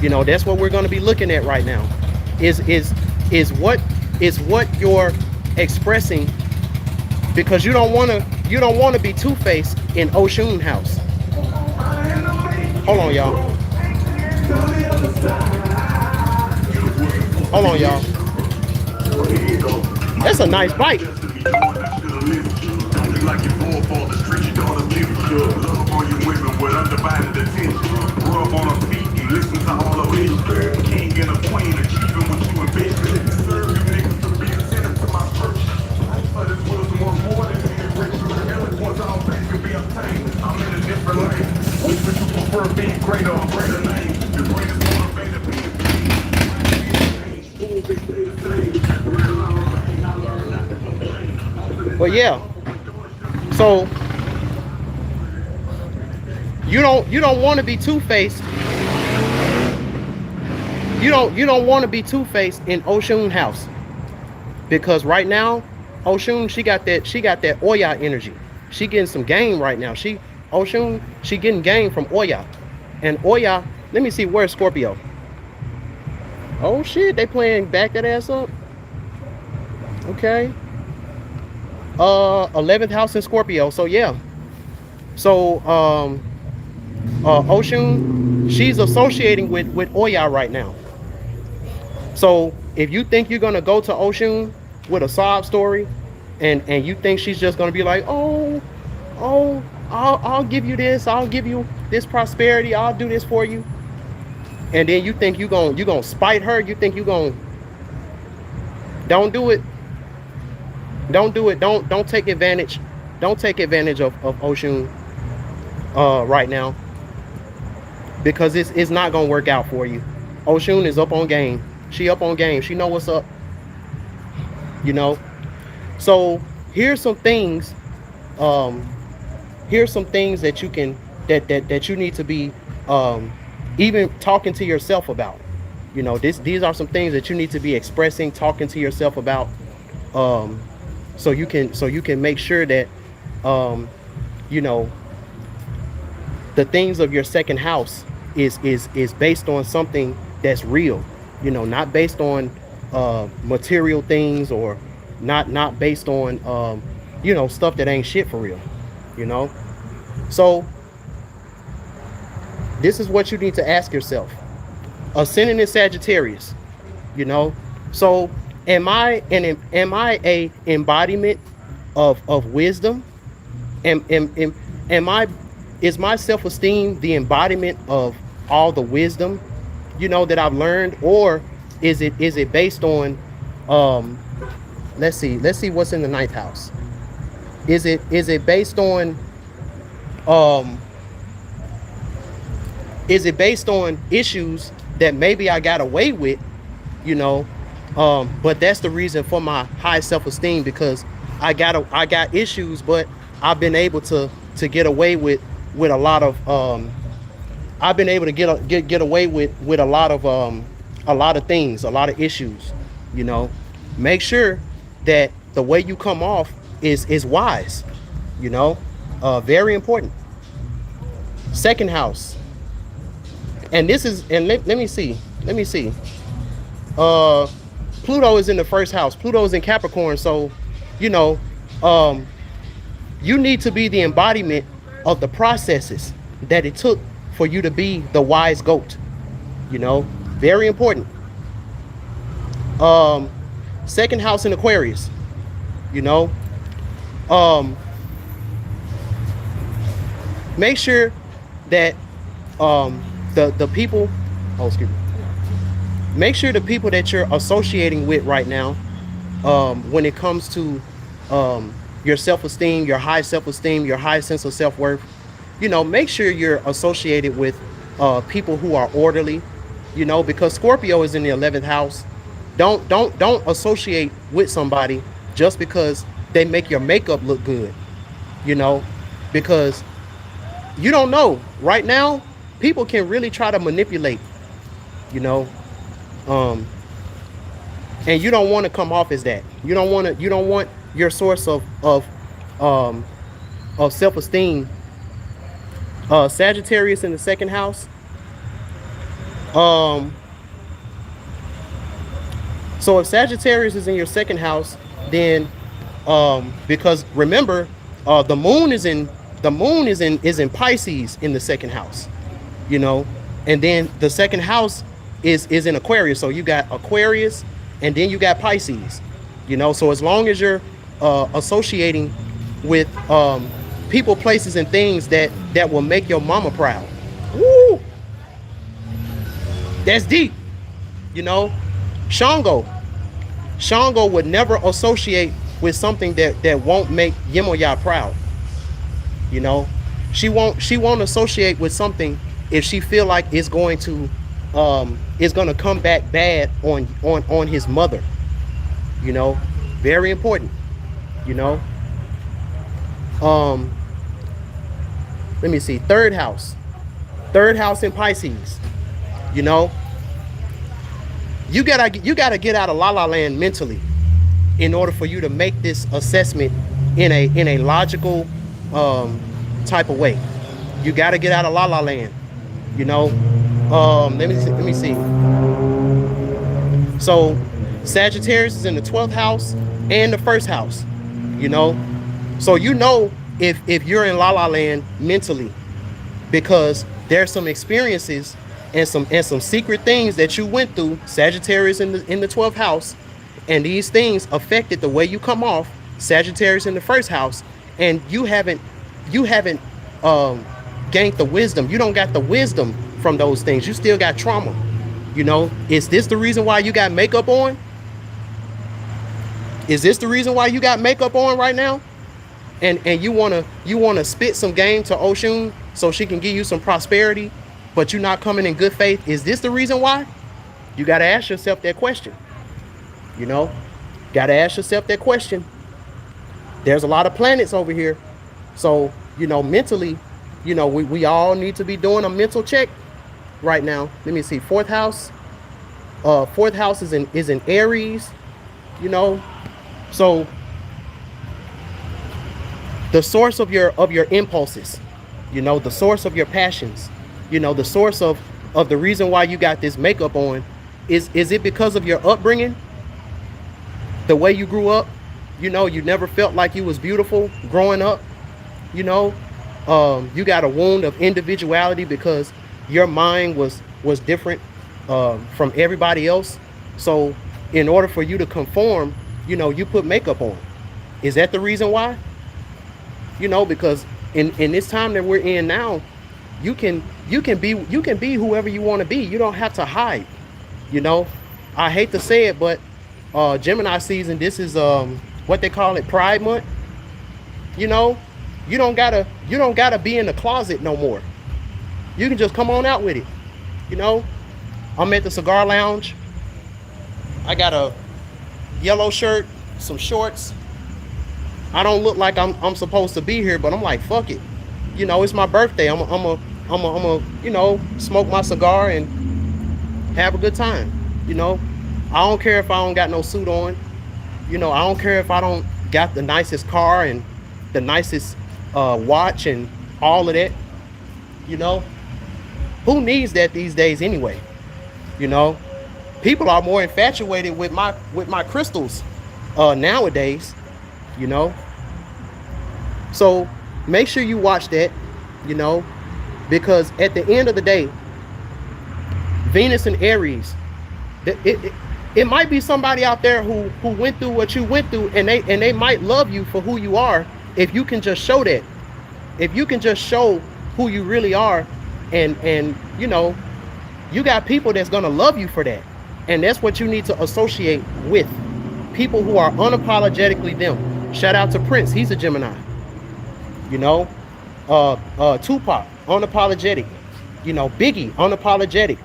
B: You know, that's what we're going to be looking at right now. Is what you're expressing, because you don't want to be two-faced in Oshun house. Hold on, y'all. Hold on, y'all. That's a nice bite. Like you fall for the street, you don't give a shit. Love on your women with undivided attention. Rub on her feet and listen to all of it. King and a queen achieving what you envision. Serve you niggas to be a sinner to my church. But it's worth more than being rich. Once all things can be obtained, I'm in a different lane. Which would you prefer, being greater or greater name? The greatest motivator being pain. But yeah. So you don't want to be two-faced. You don't want to be two-faced in Oshun house, because right now Oshun, she got that Oya energy. She getting some game right now. Oshun, she getting game from Oya. And Oya, let me see, where's Scorpio? Oh shit, they playing back that ass up. Okay. 11th house in Scorpio. So yeah. So Oshun, she's associating with Oya right now. So if you think you're gonna go to Oshun with a sob story, and you think she's just gonna be like, oh, I'll give you this, I'll give you this prosperity, I'll do this for you, and then you think you gonna spite her, you think you gonna, don't do it. Don't do it. Don't take advantage. Don't take advantage of Oshun right now, because it's not gonna work out for you. Oshun is up on game. She up on game. She know what's up. You know. So here's some things. Here's some things that you can that you need to be even talking to yourself about. You know, these are some things that you need to be expressing, talking to yourself about. So you can make sure that you know, the things of your second house is based on something that's real, you know, not based on material things, or not based on you know, stuff that ain't shit for real, you know. So this is what you need to ask yourself. Ascending in Sagittarius, you know. So am I a embodiment of wisdom? Is my self-esteem the embodiment of all the wisdom, you know, that I've learned? Or is it based on let's see what's in the 9th house. Is it based on issues that maybe I got away with, you know, but that's the reason for my high self-esteem, because I got issues, but I've been able to get away with a lot of I've been able to get away with a lot of things, a lot of issues, you know. Make sure that the way you come off is wise, you know. Very important. Second house. And this is, and let me see. Pluto is in the first house. Pluto is in Capricorn. So, you know, you need to be the embodiment of the processes that it took for you to be the wise goat. You know, very important. Second house in Aquarius. You know, make sure that the people, oh excuse me, make sure the people that you're associating with right now, when it comes to your self-esteem, your high self-esteem, your high sense of self-worth, you know, make sure you're associated with people who are orderly, you know, because Scorpio is in the 11th house. Don't associate with somebody just because they make your makeup look good, you know, because you don't know. Right now, people can really try to manipulate, you know, and you don't want to come off as that. You don't want your source of self-esteem. Sagittarius in the second house. So if Sagittarius is in your second house, then because remember, the moon is in Pisces in the second house, you know, and then the second house is in Aquarius. So you got Aquarius, and then you got Pisces, you know. So as long as you're associating with people, places, and things that will make your mama proud, woo, that's deep, you know. Shango would never associate with something that won't make Yemoya proud. You know, she won't associate with something if she feel like it's going to come back bad on his mother. You know, very important. You know, Um, let me see, third house in Pisces. You know, you gotta get out of la la land mentally in order for you to make this assessment in a logical type of way. You gotta get out of la la land. You know, let me see. So Sagittarius is in the 12th house and the first house. You know, so you know if you're in la la land mentally, because there's some experiences and some secret things that you went through, Sagittarius in the 12th house, and these things affected the way you come off, Sagittarius in the first house, and you haven't gained the wisdom. You don't got the wisdom from those things. You still got trauma. You know, is this the reason why you got makeup on? Is this the reason why you got makeup on right now? And you wanna spit some game to Oshun so she can give you some prosperity, but you're not coming in good faith? Is this the reason why? You gotta ask yourself that question. You know, gotta ask yourself that question. There's a lot of planets over here, so you know, mentally, you know, we all need to be doing a mental check right now. Let me see, fourth house is in Aries. You know, so the source of your impulses, you know, the source of your passions, you know, the source of the reason why you got this makeup on, is it because of your upbringing, the way you grew up? You know, you never felt like you was beautiful growing up. You know, you got a wound of individuality because your mind was different from everybody else. So in order for you to conform, you know, you put makeup on. Is that the reason why? You know, because in this time that we're in now, you can be whoever you want to be. You don't have to hide. You know, I hate to say it, but Gemini season, this is what they call it, Pride Month. You know, you don't gotta be in the closet no more. You can just come on out with it. You know, I'm at the cigar lounge. I got a yellow shirt, some shorts. I don't look like I'm supposed to be here, but I'm like, fuck it. You know, it's my birthday. I'm a you know, smoke my cigar and have a good time. You know, I don't care if I don't got no suit on. You know, I don't care if I don't got the nicest car and the nicest watch and all of that. You know, who needs that these days anyway? You know, people are more infatuated with my crystals nowadays. You know, so make sure you watch that. You know, because at the end of the day, Venus and Aries, it might be somebody out there who went through what you went through, and they might love you for who you are if you can just show that. If you can just show who you really are, and you know, you got people that's gonna love you for that, and that's what you need to associate with. People who are unapologetically them. Shout out to Prince, he's a Gemini. You know, Tupac, unapologetic. You know, Biggie, unapologetic.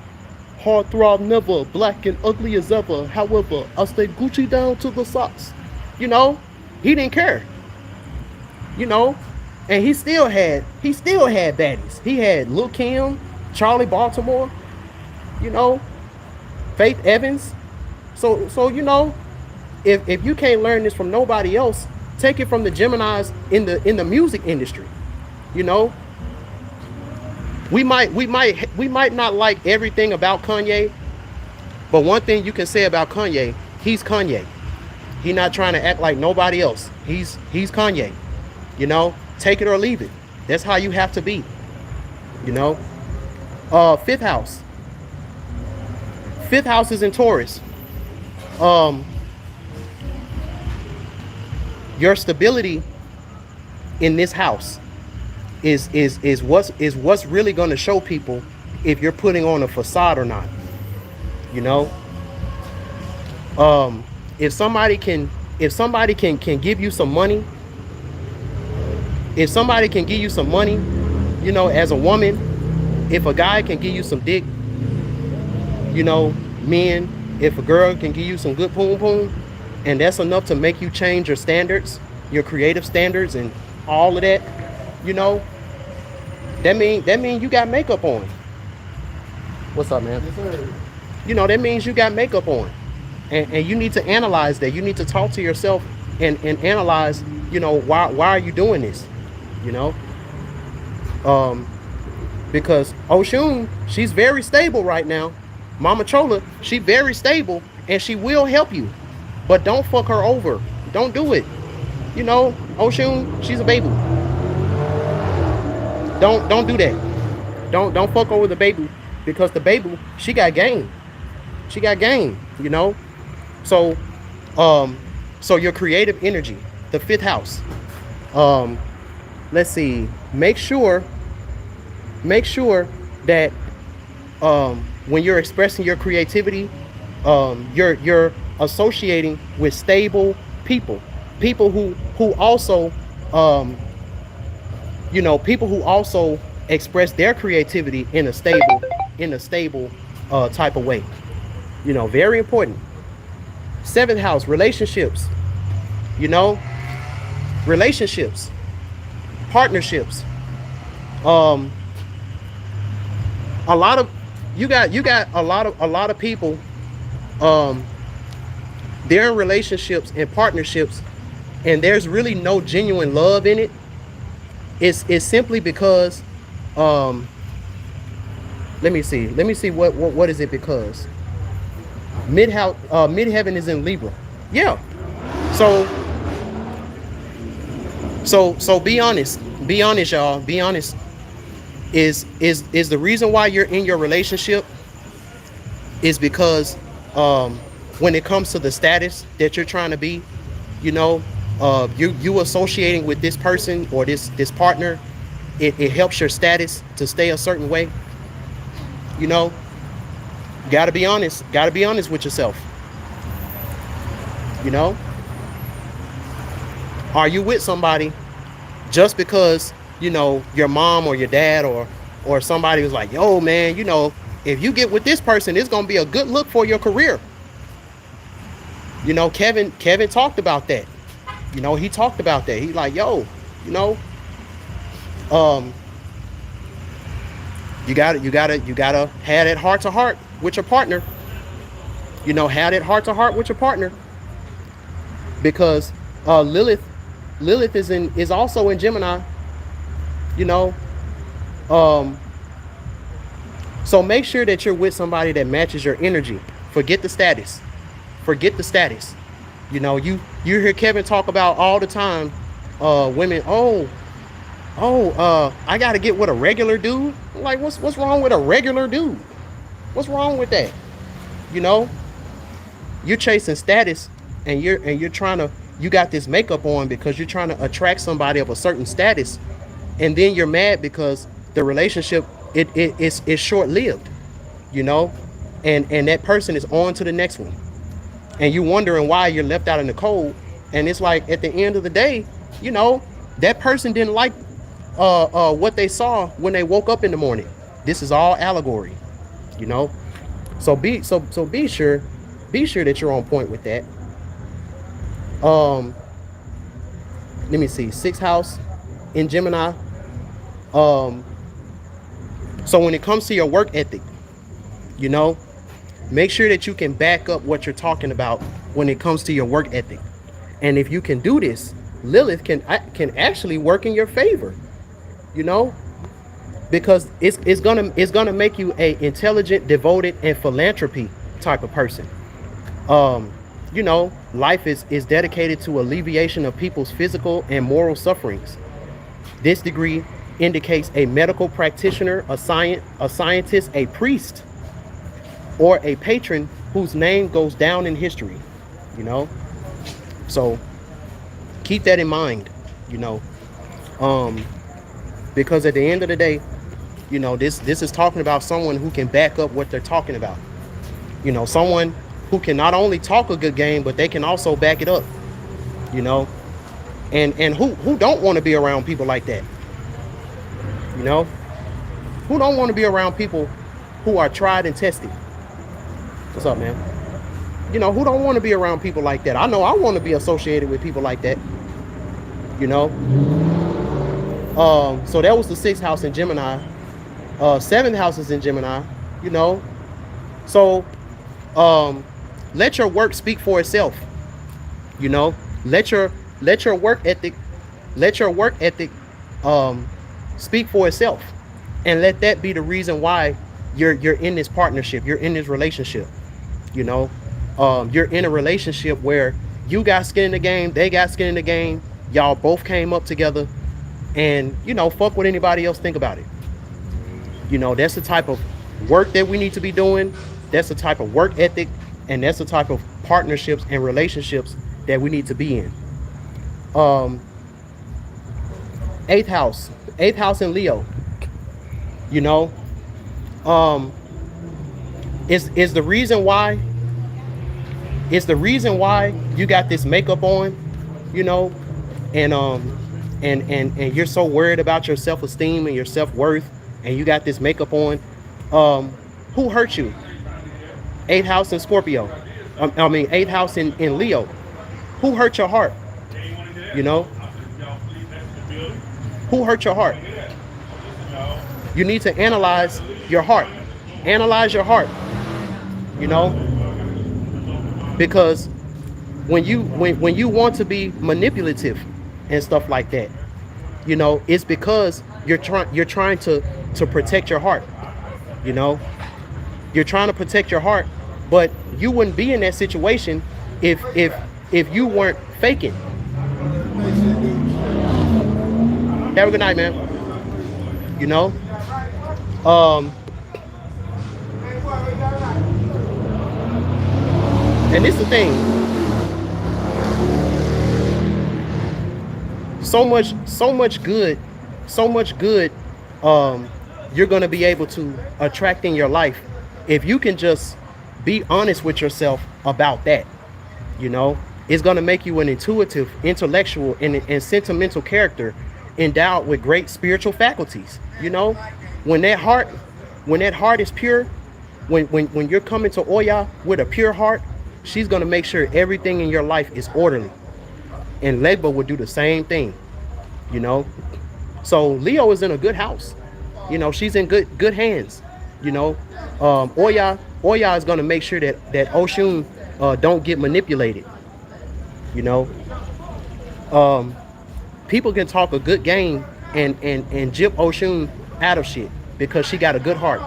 B: Heartthrob never, black and ugly as ever. However, I stay Gucci down to the socks. You know, he didn't care. You know, and he still had baddies. He had Lil' Kim, Charlie Baltimore, you know, Faith Evans. So you know, if you can't learn this from nobody else, take it from the Geminis in the music industry. You know, we might not like everything about Kanye, but one thing you can say about Kanye, he's Kanye. He's not trying to act like nobody else. He's Kanye. You know, take it or leave it. That's how you have to be. You know, fifth house. Fifth house is in Taurus. Your stability in this house is what's really going to show people if you're putting on a facade or not. You know, if somebody can give you some money, you know, as a woman, if a guy can give you some dick, you know, men, if a girl can give you some good poom poom, and that's enough to make you change your standards, your creative standards, and all of that, you know, that mean you got makeup on. What's up, man?
A: Yes, sir.
B: You know, that means you got makeup on. And you need to analyze that. You need to talk to yourself and analyze, you know, why are you doing this? You know? Because Oshun, she's very stable right now. Mama Chola, she very stable and she will help you. But don't fuck her over. Don't do it. You know, Oshun, she's a baby. Don't do that. Don't fuck over the baby, because the baby, she got game. She got game, you know? So so your creative energy, the 5th house. Let's see. Make sure that when you're expressing your creativity, you're associating with stable people who also you know, people who also express their creativity in a stable type of way. You know, very important. 7th house, relationships. You know, relationships, partnerships. A lot of you got a lot of people. They're in relationships and partnerships, and there's really no genuine love in it. It's simply because let me see what is it, because midheaven is in Libra. Yeah. So be honest, y'all. Be honest. Is the reason why you're in your relationship is because when it comes to the status that you're trying to be, you know, you associating with this person or this partner, it helps your status to stay a certain way. You know, gotta be honest with yourself. You know, are you with somebody just because, you know, your mom or your dad or somebody was like, yo man, you know, if you get with this person, it's gonna be a good look for your career. You know, Kevin talked about that. You know, he talked about that. He's like, yo, you know, you gotta have that heart to heart with your partner. You know, have that heart to heart with your partner, because Lilith is also in Gemini. You know, so make sure that you're with somebody that matches your energy. Forget the status. You know, you hear Kevin talk about all the time, women, I gotta get with a regular dude. Like, what's wrong with a regular dude? What's wrong with that? You know, you're chasing status, and you're trying to, you got this makeup on because you're trying to attract somebody of a certain status, and then you're mad because the relationship it's short-lived, you know, and that person is on to the next one, and you wondering why you're left out in the cold. And it's like, at the end of the day, you know, that person didn't like what they saw when they woke up in the morning. This is all allegory, you know. So be sure that you're on point with that. Let me see, 6th house in Gemini. So when it comes to your work ethic, you know, make sure that you can back up what you're talking about when it comes to your work ethic. And if you can do this, Lilith can actually work in your favor, you know, because it's gonna make you a intelligent, devoted, and philanthropy type of person. You know, life is dedicated to alleviation of people's physical and moral sufferings. This degree indicates a medical practitioner, a scientist, a priest, or a patron whose name goes down in history, you know. So keep that in mind, you know, because at the end of the day, you know, this is talking about someone who can back up what they're talking about. You know, someone who can not only talk a good game, but they can also back it up, you know. And who don't want to be around people like that? You know, who don't want to be around people who are tried and tested? What's up, man? You know, who don't want to be around people like that? I know I want to be associated with people like that, you know. So that was the 6th house in Gemini. 7th house is in Gemini, you know. So let your work speak for itself. You know, let your work ethic, speak for itself, and let that be the reason why you're in this partnership, you're in this relationship. You know, you're in a relationship where you got skin in the game, they got skin in the game, y'all both came up together, and you know, fuck what anybody else think about it. You know, that's the type of work that we need to be doing. That's the type of work ethic, and that's the type of partnerships and relationships that we need to be in. 8th house in Leo. You know, is the reason why. It's the reason why you got this makeup on, you know, and you're so worried about your self-esteem and your self-worth, and you got this makeup on. Who hurt you? 8th house in Scorpio. 8th house in Leo. Who hurt your heart? You know? Who hurt your heart? You need to analyze your heart. Analyze your heart. You know? Because when you want to be manipulative and stuff like that, you know, it's because you're trying to protect your heart. You know? You're trying to protect your heart, but you wouldn't be in that situation if you weren't faking. Have a good night, man. You know? And this is the thing. So much good you're going to be able to attract in your life if you can just be honest with yourself about that. You know, it's going to make you an intuitive, intellectual, and sentimental character endowed with great spiritual faculties. You know, when that heart is pure, when you're coming to Oya with a pure heart, she's going to make sure everything in your life is orderly. And Ellegua will do the same thing, you know. So Leo is in a good house. You know, she's in good hands. You know, Oya is going to make sure that Oshun don't get manipulated. You know, people can talk a good game and jip Oshun out of shit because she got a good heart.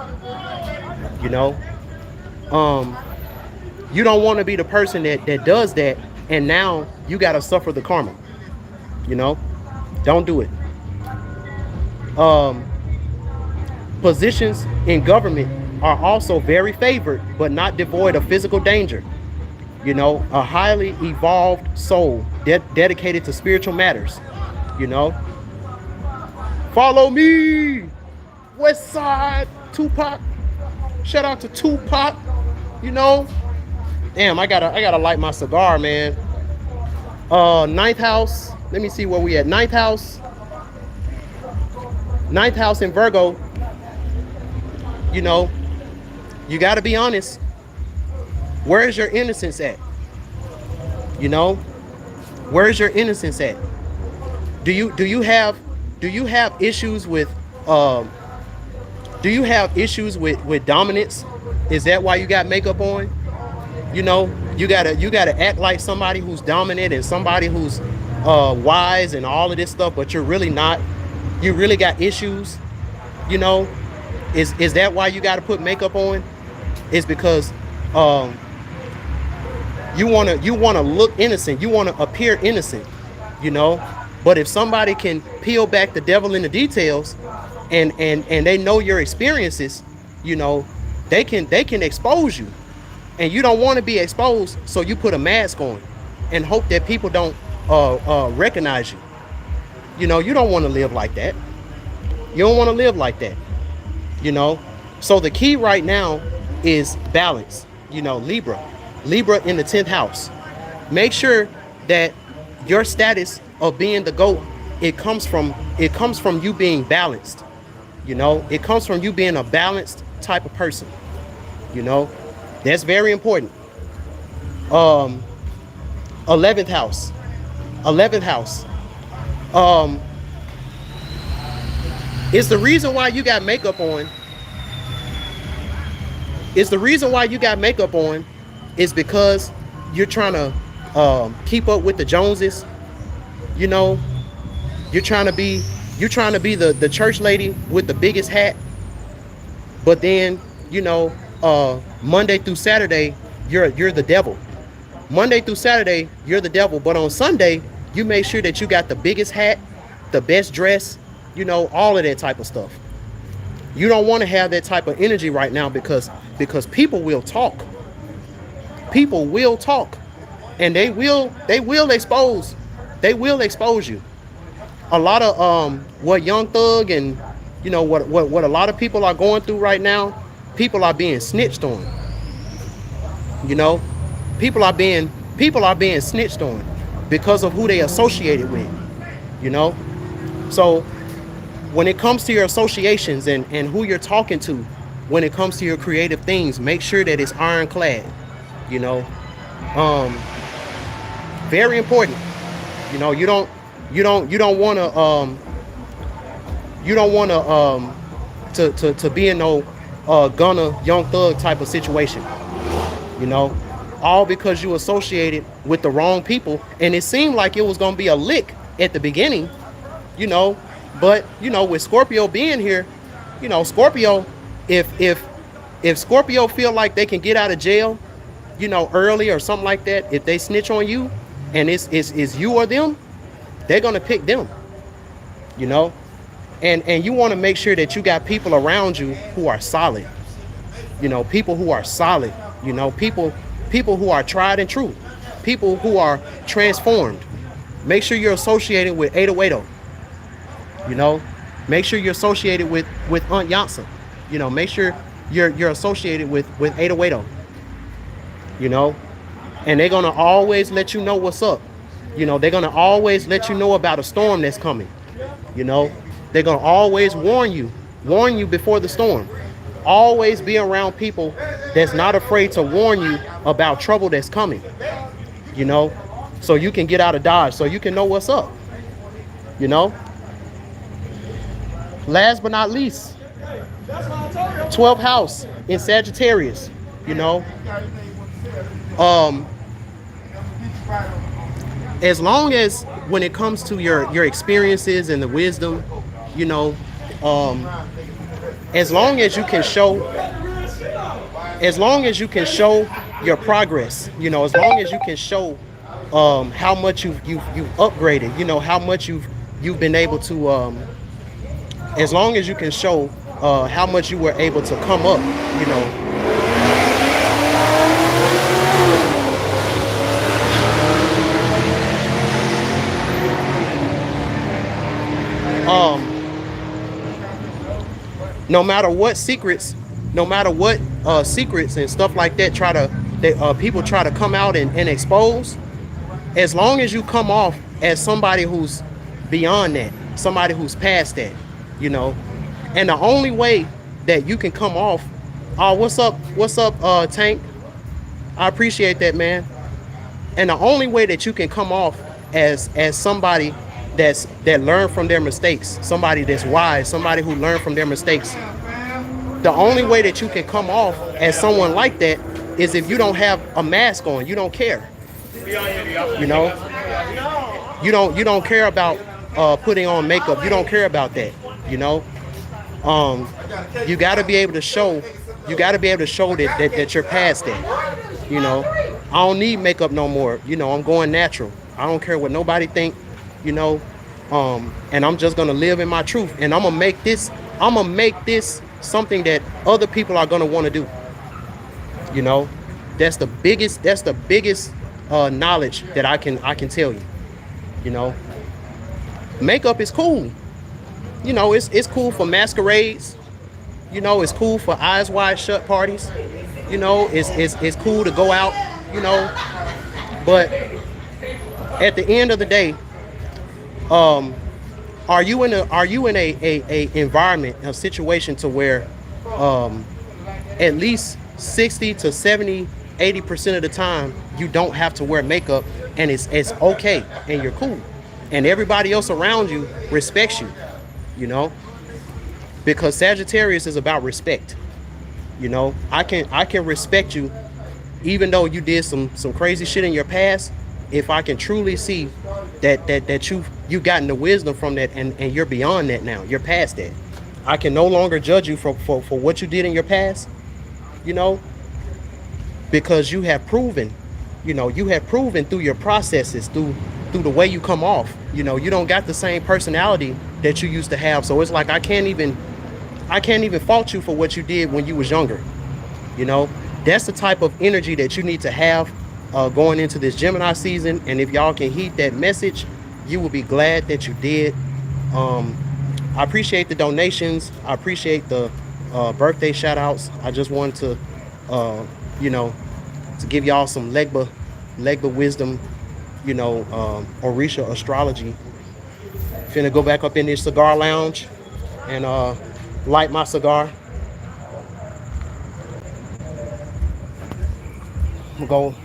B: You know, you don't want to be the person that does that, and now you got to suffer the karma. You know, don't do it. Positions in government are also very favored, but not devoid of physical danger. You know, a highly evolved soul dedicated to spiritual matters. You know, follow me, West Side, Tupac. Shout out to Tupac. You know, damn, I gotta light my cigar, man. 9th house. Let me see where we at. 9th house. 9th house in Virgo. You know, you got to be honest. Where is your innocence at? You know, where is your innocence at? Do you have issues with dominance? Is that why you got makeup on? You know, you gotta act like somebody who's dominant and somebody who's wise and all of this stuff, but you're really not. You really got issues. You know, is that why you got to put makeup on? It's because you wanna look innocent. You wanna appear innocent. You know, but if somebody can peel back the devil in the details, and they know your experiences, you know, they can expose you, and you don't want to be exposed, so you put a mask on and hope that people don't recognize you. You know, you don't want to live like that. You don't want to live like that. You know, so the key right now is balance. You know, Libra in the 10th house. Make sure that your status of being the GOAT, it comes from you being balanced. You know, it comes from you being a balanced type of person. You know, that's very important. 11th house. It's the reason why you got makeup on. It's the reason why you got makeup on is because you're trying to keep up with the Joneses. You know, you're trying to be the church lady with the biggest hat. But then, you know, Monday through Saturday, you're the devil. Monday through Saturday, you're the devil. But on Sunday, you make sure that you got the biggest hat, the best dress, you know, all of that type of stuff. You don't want to have that type of energy right now because people will talk. People will talk, and they will expose you. A lot of what Young Thug and you know what a lot of people are going through right now, people are being snitched on. You know, people are being snitched on because of who they associated with. You know, so when it comes to your associations and who you're talking to, when it comes to your creative things, make sure that it's ironclad. You know, very important. You know, you don't want to be in no Gunna Young Thug type of situation. You know, all because you associated with the wrong people, and it seemed like it was gonna be a lick at the beginning. You know, but you know, with Scorpio being here, you know, Scorpio, if Scorpio feel like they can get out of jail, you know, early or something like that, if they snitch on you and it's you or them, they're gonna pick them. You know, and you want to make sure that you got people around you who are solid. You know, people who are solid. You know, people who are tried and true, people who are transformed. Make sure you're associated with Ada Waito. You know, make sure you're associated with Aunt Yansa. You know, make sure you're associated with Ada Waito. You know, and they're gonna always let you know what's up. You know, they're gonna always let you know about a storm that's coming. You know, they're gonna always warn you before the storm. Always be around people that's not afraid to warn you about trouble that's coming. You know, so you can get out of Dodge, so you can know what's up. You know. Last but not least, 12th house in Sagittarius. You know, as long as when it comes to your experiences and the wisdom, you know, as long as you can show your progress, you know, as long as you can show how much you've upgraded, you know, how much you've been able to as long as you can show how much you were able to come up, you know. No matter what secrets and stuff like that people try to come out and expose, as long as you come off as somebody who's beyond that, somebody who's past that, you know. And the only way that you can come off, what's up Tank, I appreciate that, man. And the only way that you can come off as somebody that learned from their mistakes, somebody that's wise, somebody who learned from their mistakes, the only way that you can come off as someone like that is if you don't have a mask on. You don't care. You know, you don't care about putting on makeup. You don't care about that. You know, you got to be able to show. You got to be able to show that you're past that. You know, I don't need makeup no more. You know, I'm going natural. I don't care what nobody think. You know, and I'm just gonna live in my truth, and I'm gonna make this something that other people are gonna want to do. You know, that's the biggest knowledge that I can tell you. You know, makeup is cool. You know, it's cool for masquerades. You know, it's cool for eyes wide shut parties. You know, it's cool to go out. You know, but at the end of the day, are you in a environment, a situation to where at least 60 to 70, 80% of the time you don't have to wear makeup, and it's okay, and you're cool, and everybody else around you respects you. You know, because Sagittarius is about respect. You know, I can respect you even though you did some crazy shit in your past. If I can truly see that you gotten the wisdom from that, and you're beyond that now, you're past that. I can no longer judge you for what you did in your past, you know, because you have proven through your processes, through the way you come off. You know, you don't got the same personality that you used to have. So it's like I can't even fault you for what you did when you was younger. You know, that's the type of energy that you need to have going into this Gemini season. And if y'all can heed that message, you will be glad that you did. Um, I appreciate the donations. I appreciate the birthday shout outs. I just wanted to, you know, to give y'all some Legba wisdom, Orisha astrology. Finna go back up in this cigar lounge and light my cigar. I'm gonna go.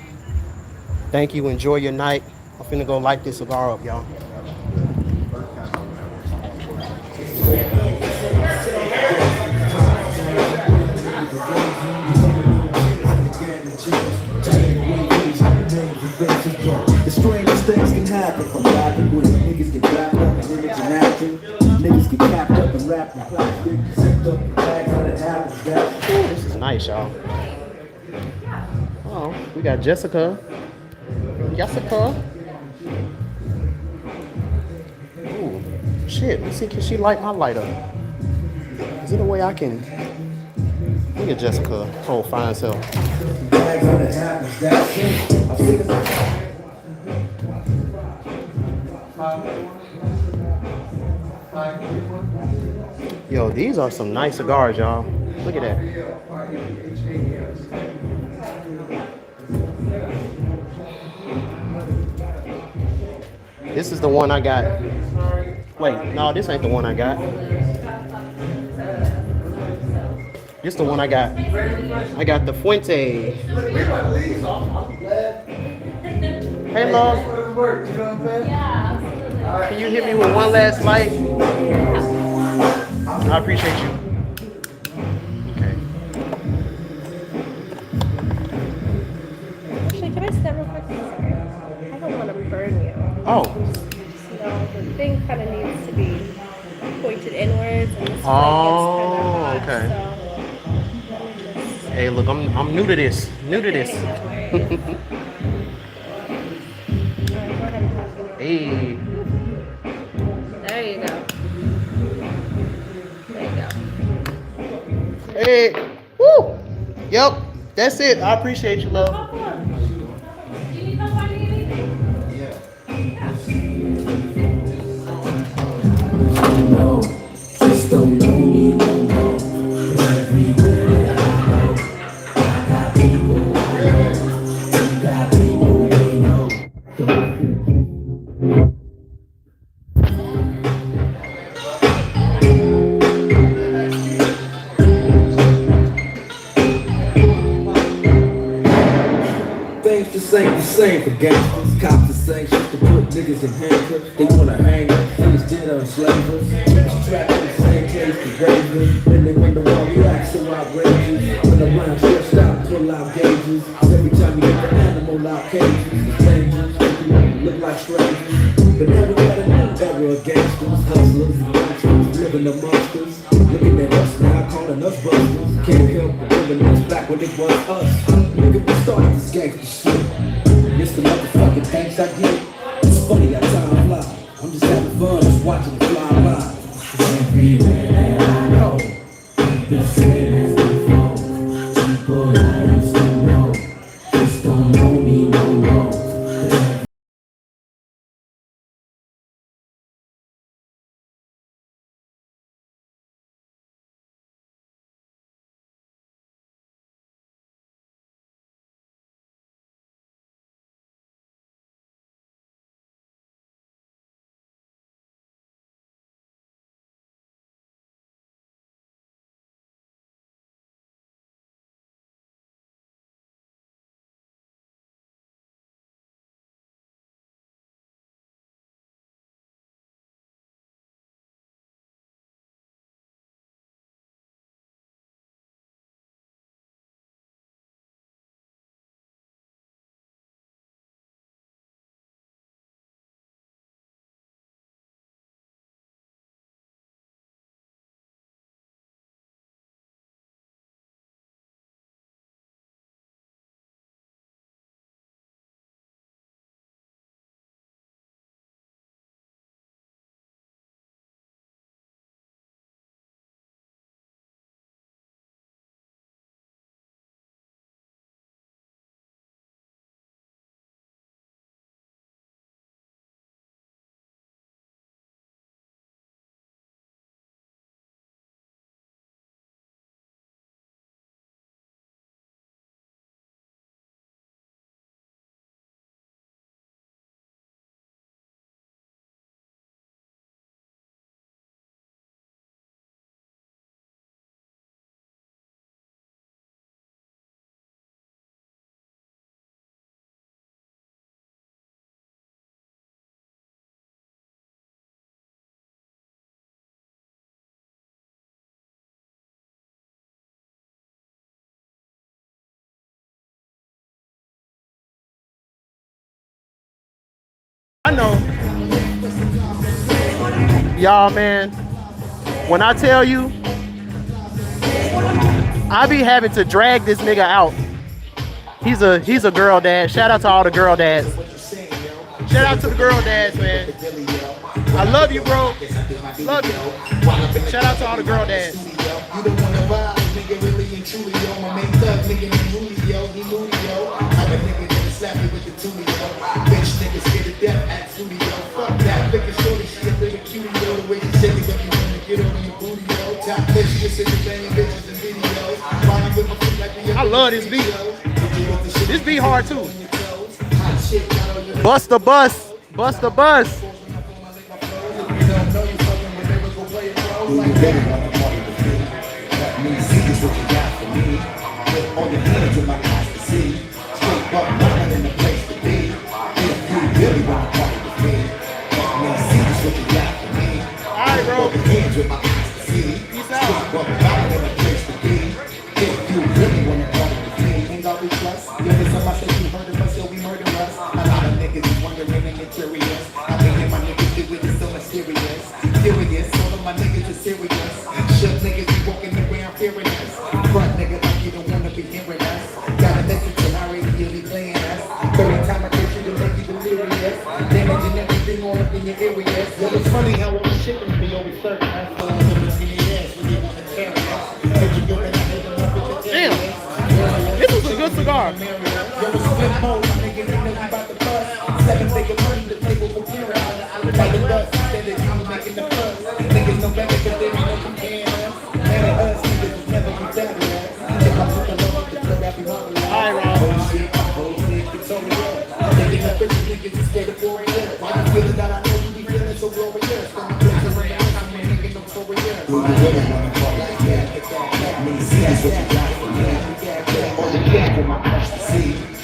B: Thank you. Enjoy your night. I'm finna go light this cigar up, y'all.
C: The strangest things can happen from rapping with niggas get wrapped up in image and acting. Niggas get capped up and wrapped in plastic. Zipped up in bags when it happens.
B: This is nice, y'all. Oh, we got Jessica. Jessica. Ooh, shit. Let's see, can she light my light up? Is it a way I can? Look at Jessica. Oh, fine self.
C: Bags when it happens. That's it. I've seen it.
B: Yo, these are some nice cigars, y'all. Look at that. This is the one I got. Wait, no, this ain't the one I got. This is the one I got. I got the Fuente. Hey, love. Can you hit me with one last light? I appreciate you. Okay.
D: Actually, can I step real quick? Sorry. I don't want to burn you.
B: Oh.
D: No, the thing kind of needs to be pointed inwards, and this
B: Oh,
D: gets kind
B: okay.
D: of hot. So let me just.
B: Hey, look, I'm new to this. New to this.
D: No worries. All right, go ahead and pass me.
B: Hey.
D: There you go. There you go.
B: Hey. Woo. Yep. That's it. I appreciate you, love.
D: Do you need help finding anything?
C: No, just don't know me no more. Everywhere I go, I got people I know. You got people they know. Things just ain't the same for gangsters. Cops the same shit to put niggas in handcuffs. They wanna hang us, niggas dead on slavers. Niggas trapped in the same case to raise them. Then they wonder why we act so outrageous. When the line stretched out, pull out gauges. Every time you get the animal out cages, it's dangerous. People look like strangers. But now we got a new era of gangsters, hustlers, and gangsters, living amongst us. Looking at us now, calling us busters. Can't help but living us back when it was us. Nigga, we started this gangster shit. It's the motherfucking things I get. It's funny how time flies. I'm just having fun, just watching it fly by. Everywhere that I go, the same as before. People I used to know, just don't know me no more.
B: I know. Y'all, man, when I tell you, I be having to drag this nigga out. He's a girl dad. Shout out to all the girl dads. Shout out to the girl dads, man. I love you, bro. Love you. Shout out to all the girl dads.
E: You don't wanna vibe, nigga, really and truly, yo. My main thug, nigga, named Julio, he moody, yo. I'm a nigga that slap me with the tulio. Bitch, nigga, scared to death at studio. Fuck that, look at shorty, she a little cutie, yo. The way she shake it, when you wanna get on your booty, yo. Top bitch, just in the banging bitches and videos. Riding with my feet like we
B: I love this beat. This beat hard too. Bust the bus. Bust the bus.
C: Do you really want to party with me? Let me see just what you got for me. Put all your hands in my eyes to see. Straight buck running in the place to be. If you really want to party with me, let me see just what you got for me.
B: Alright, bro.
C: Put your hands with my eyes to see.
B: Peace
C: Straight
B: out.
C: buck running in the place to be. If you really want to party with me, ain't all we trust. Yo, this time I said you heard of us, yo, we murder us. A lot of niggas is wondering and they're curious. I mean, my niggas do it, it's so mysterious. Serious, all of my niggas are serious. Shook niggas be walking around fearing us. Front niggas like you don't wanna be hearing us. Got a message and I already be playing us. Every time I get you to make you delirious. Damaging everything all up in your areas. Yo, it's funny how all the shit can be always certain. That's all I'm in the ass when you want to carry us. But you go and I hit them up with the
B: Damn. This is a good cigar.
C: Yo, it's flip mode, my nigga, you know we about to bust. 7 figure money, the table will clear out. Like the dust, instead of you making the fuss. Niggas know better cause there ain't no comparing us. Man and us, niggas will never be better at. If I put the love to club, I be marvelous.
B: Alright, Rob.
C: Bullshit, Victoria. Thinking that bitches niggas is scared of warriors. Why you feeling that I know you be feeling so glorious? From the place around, I'm nigga notorious. Do you really wanna party like that? Let me see just what you got for me. All the cat with my eyes to see.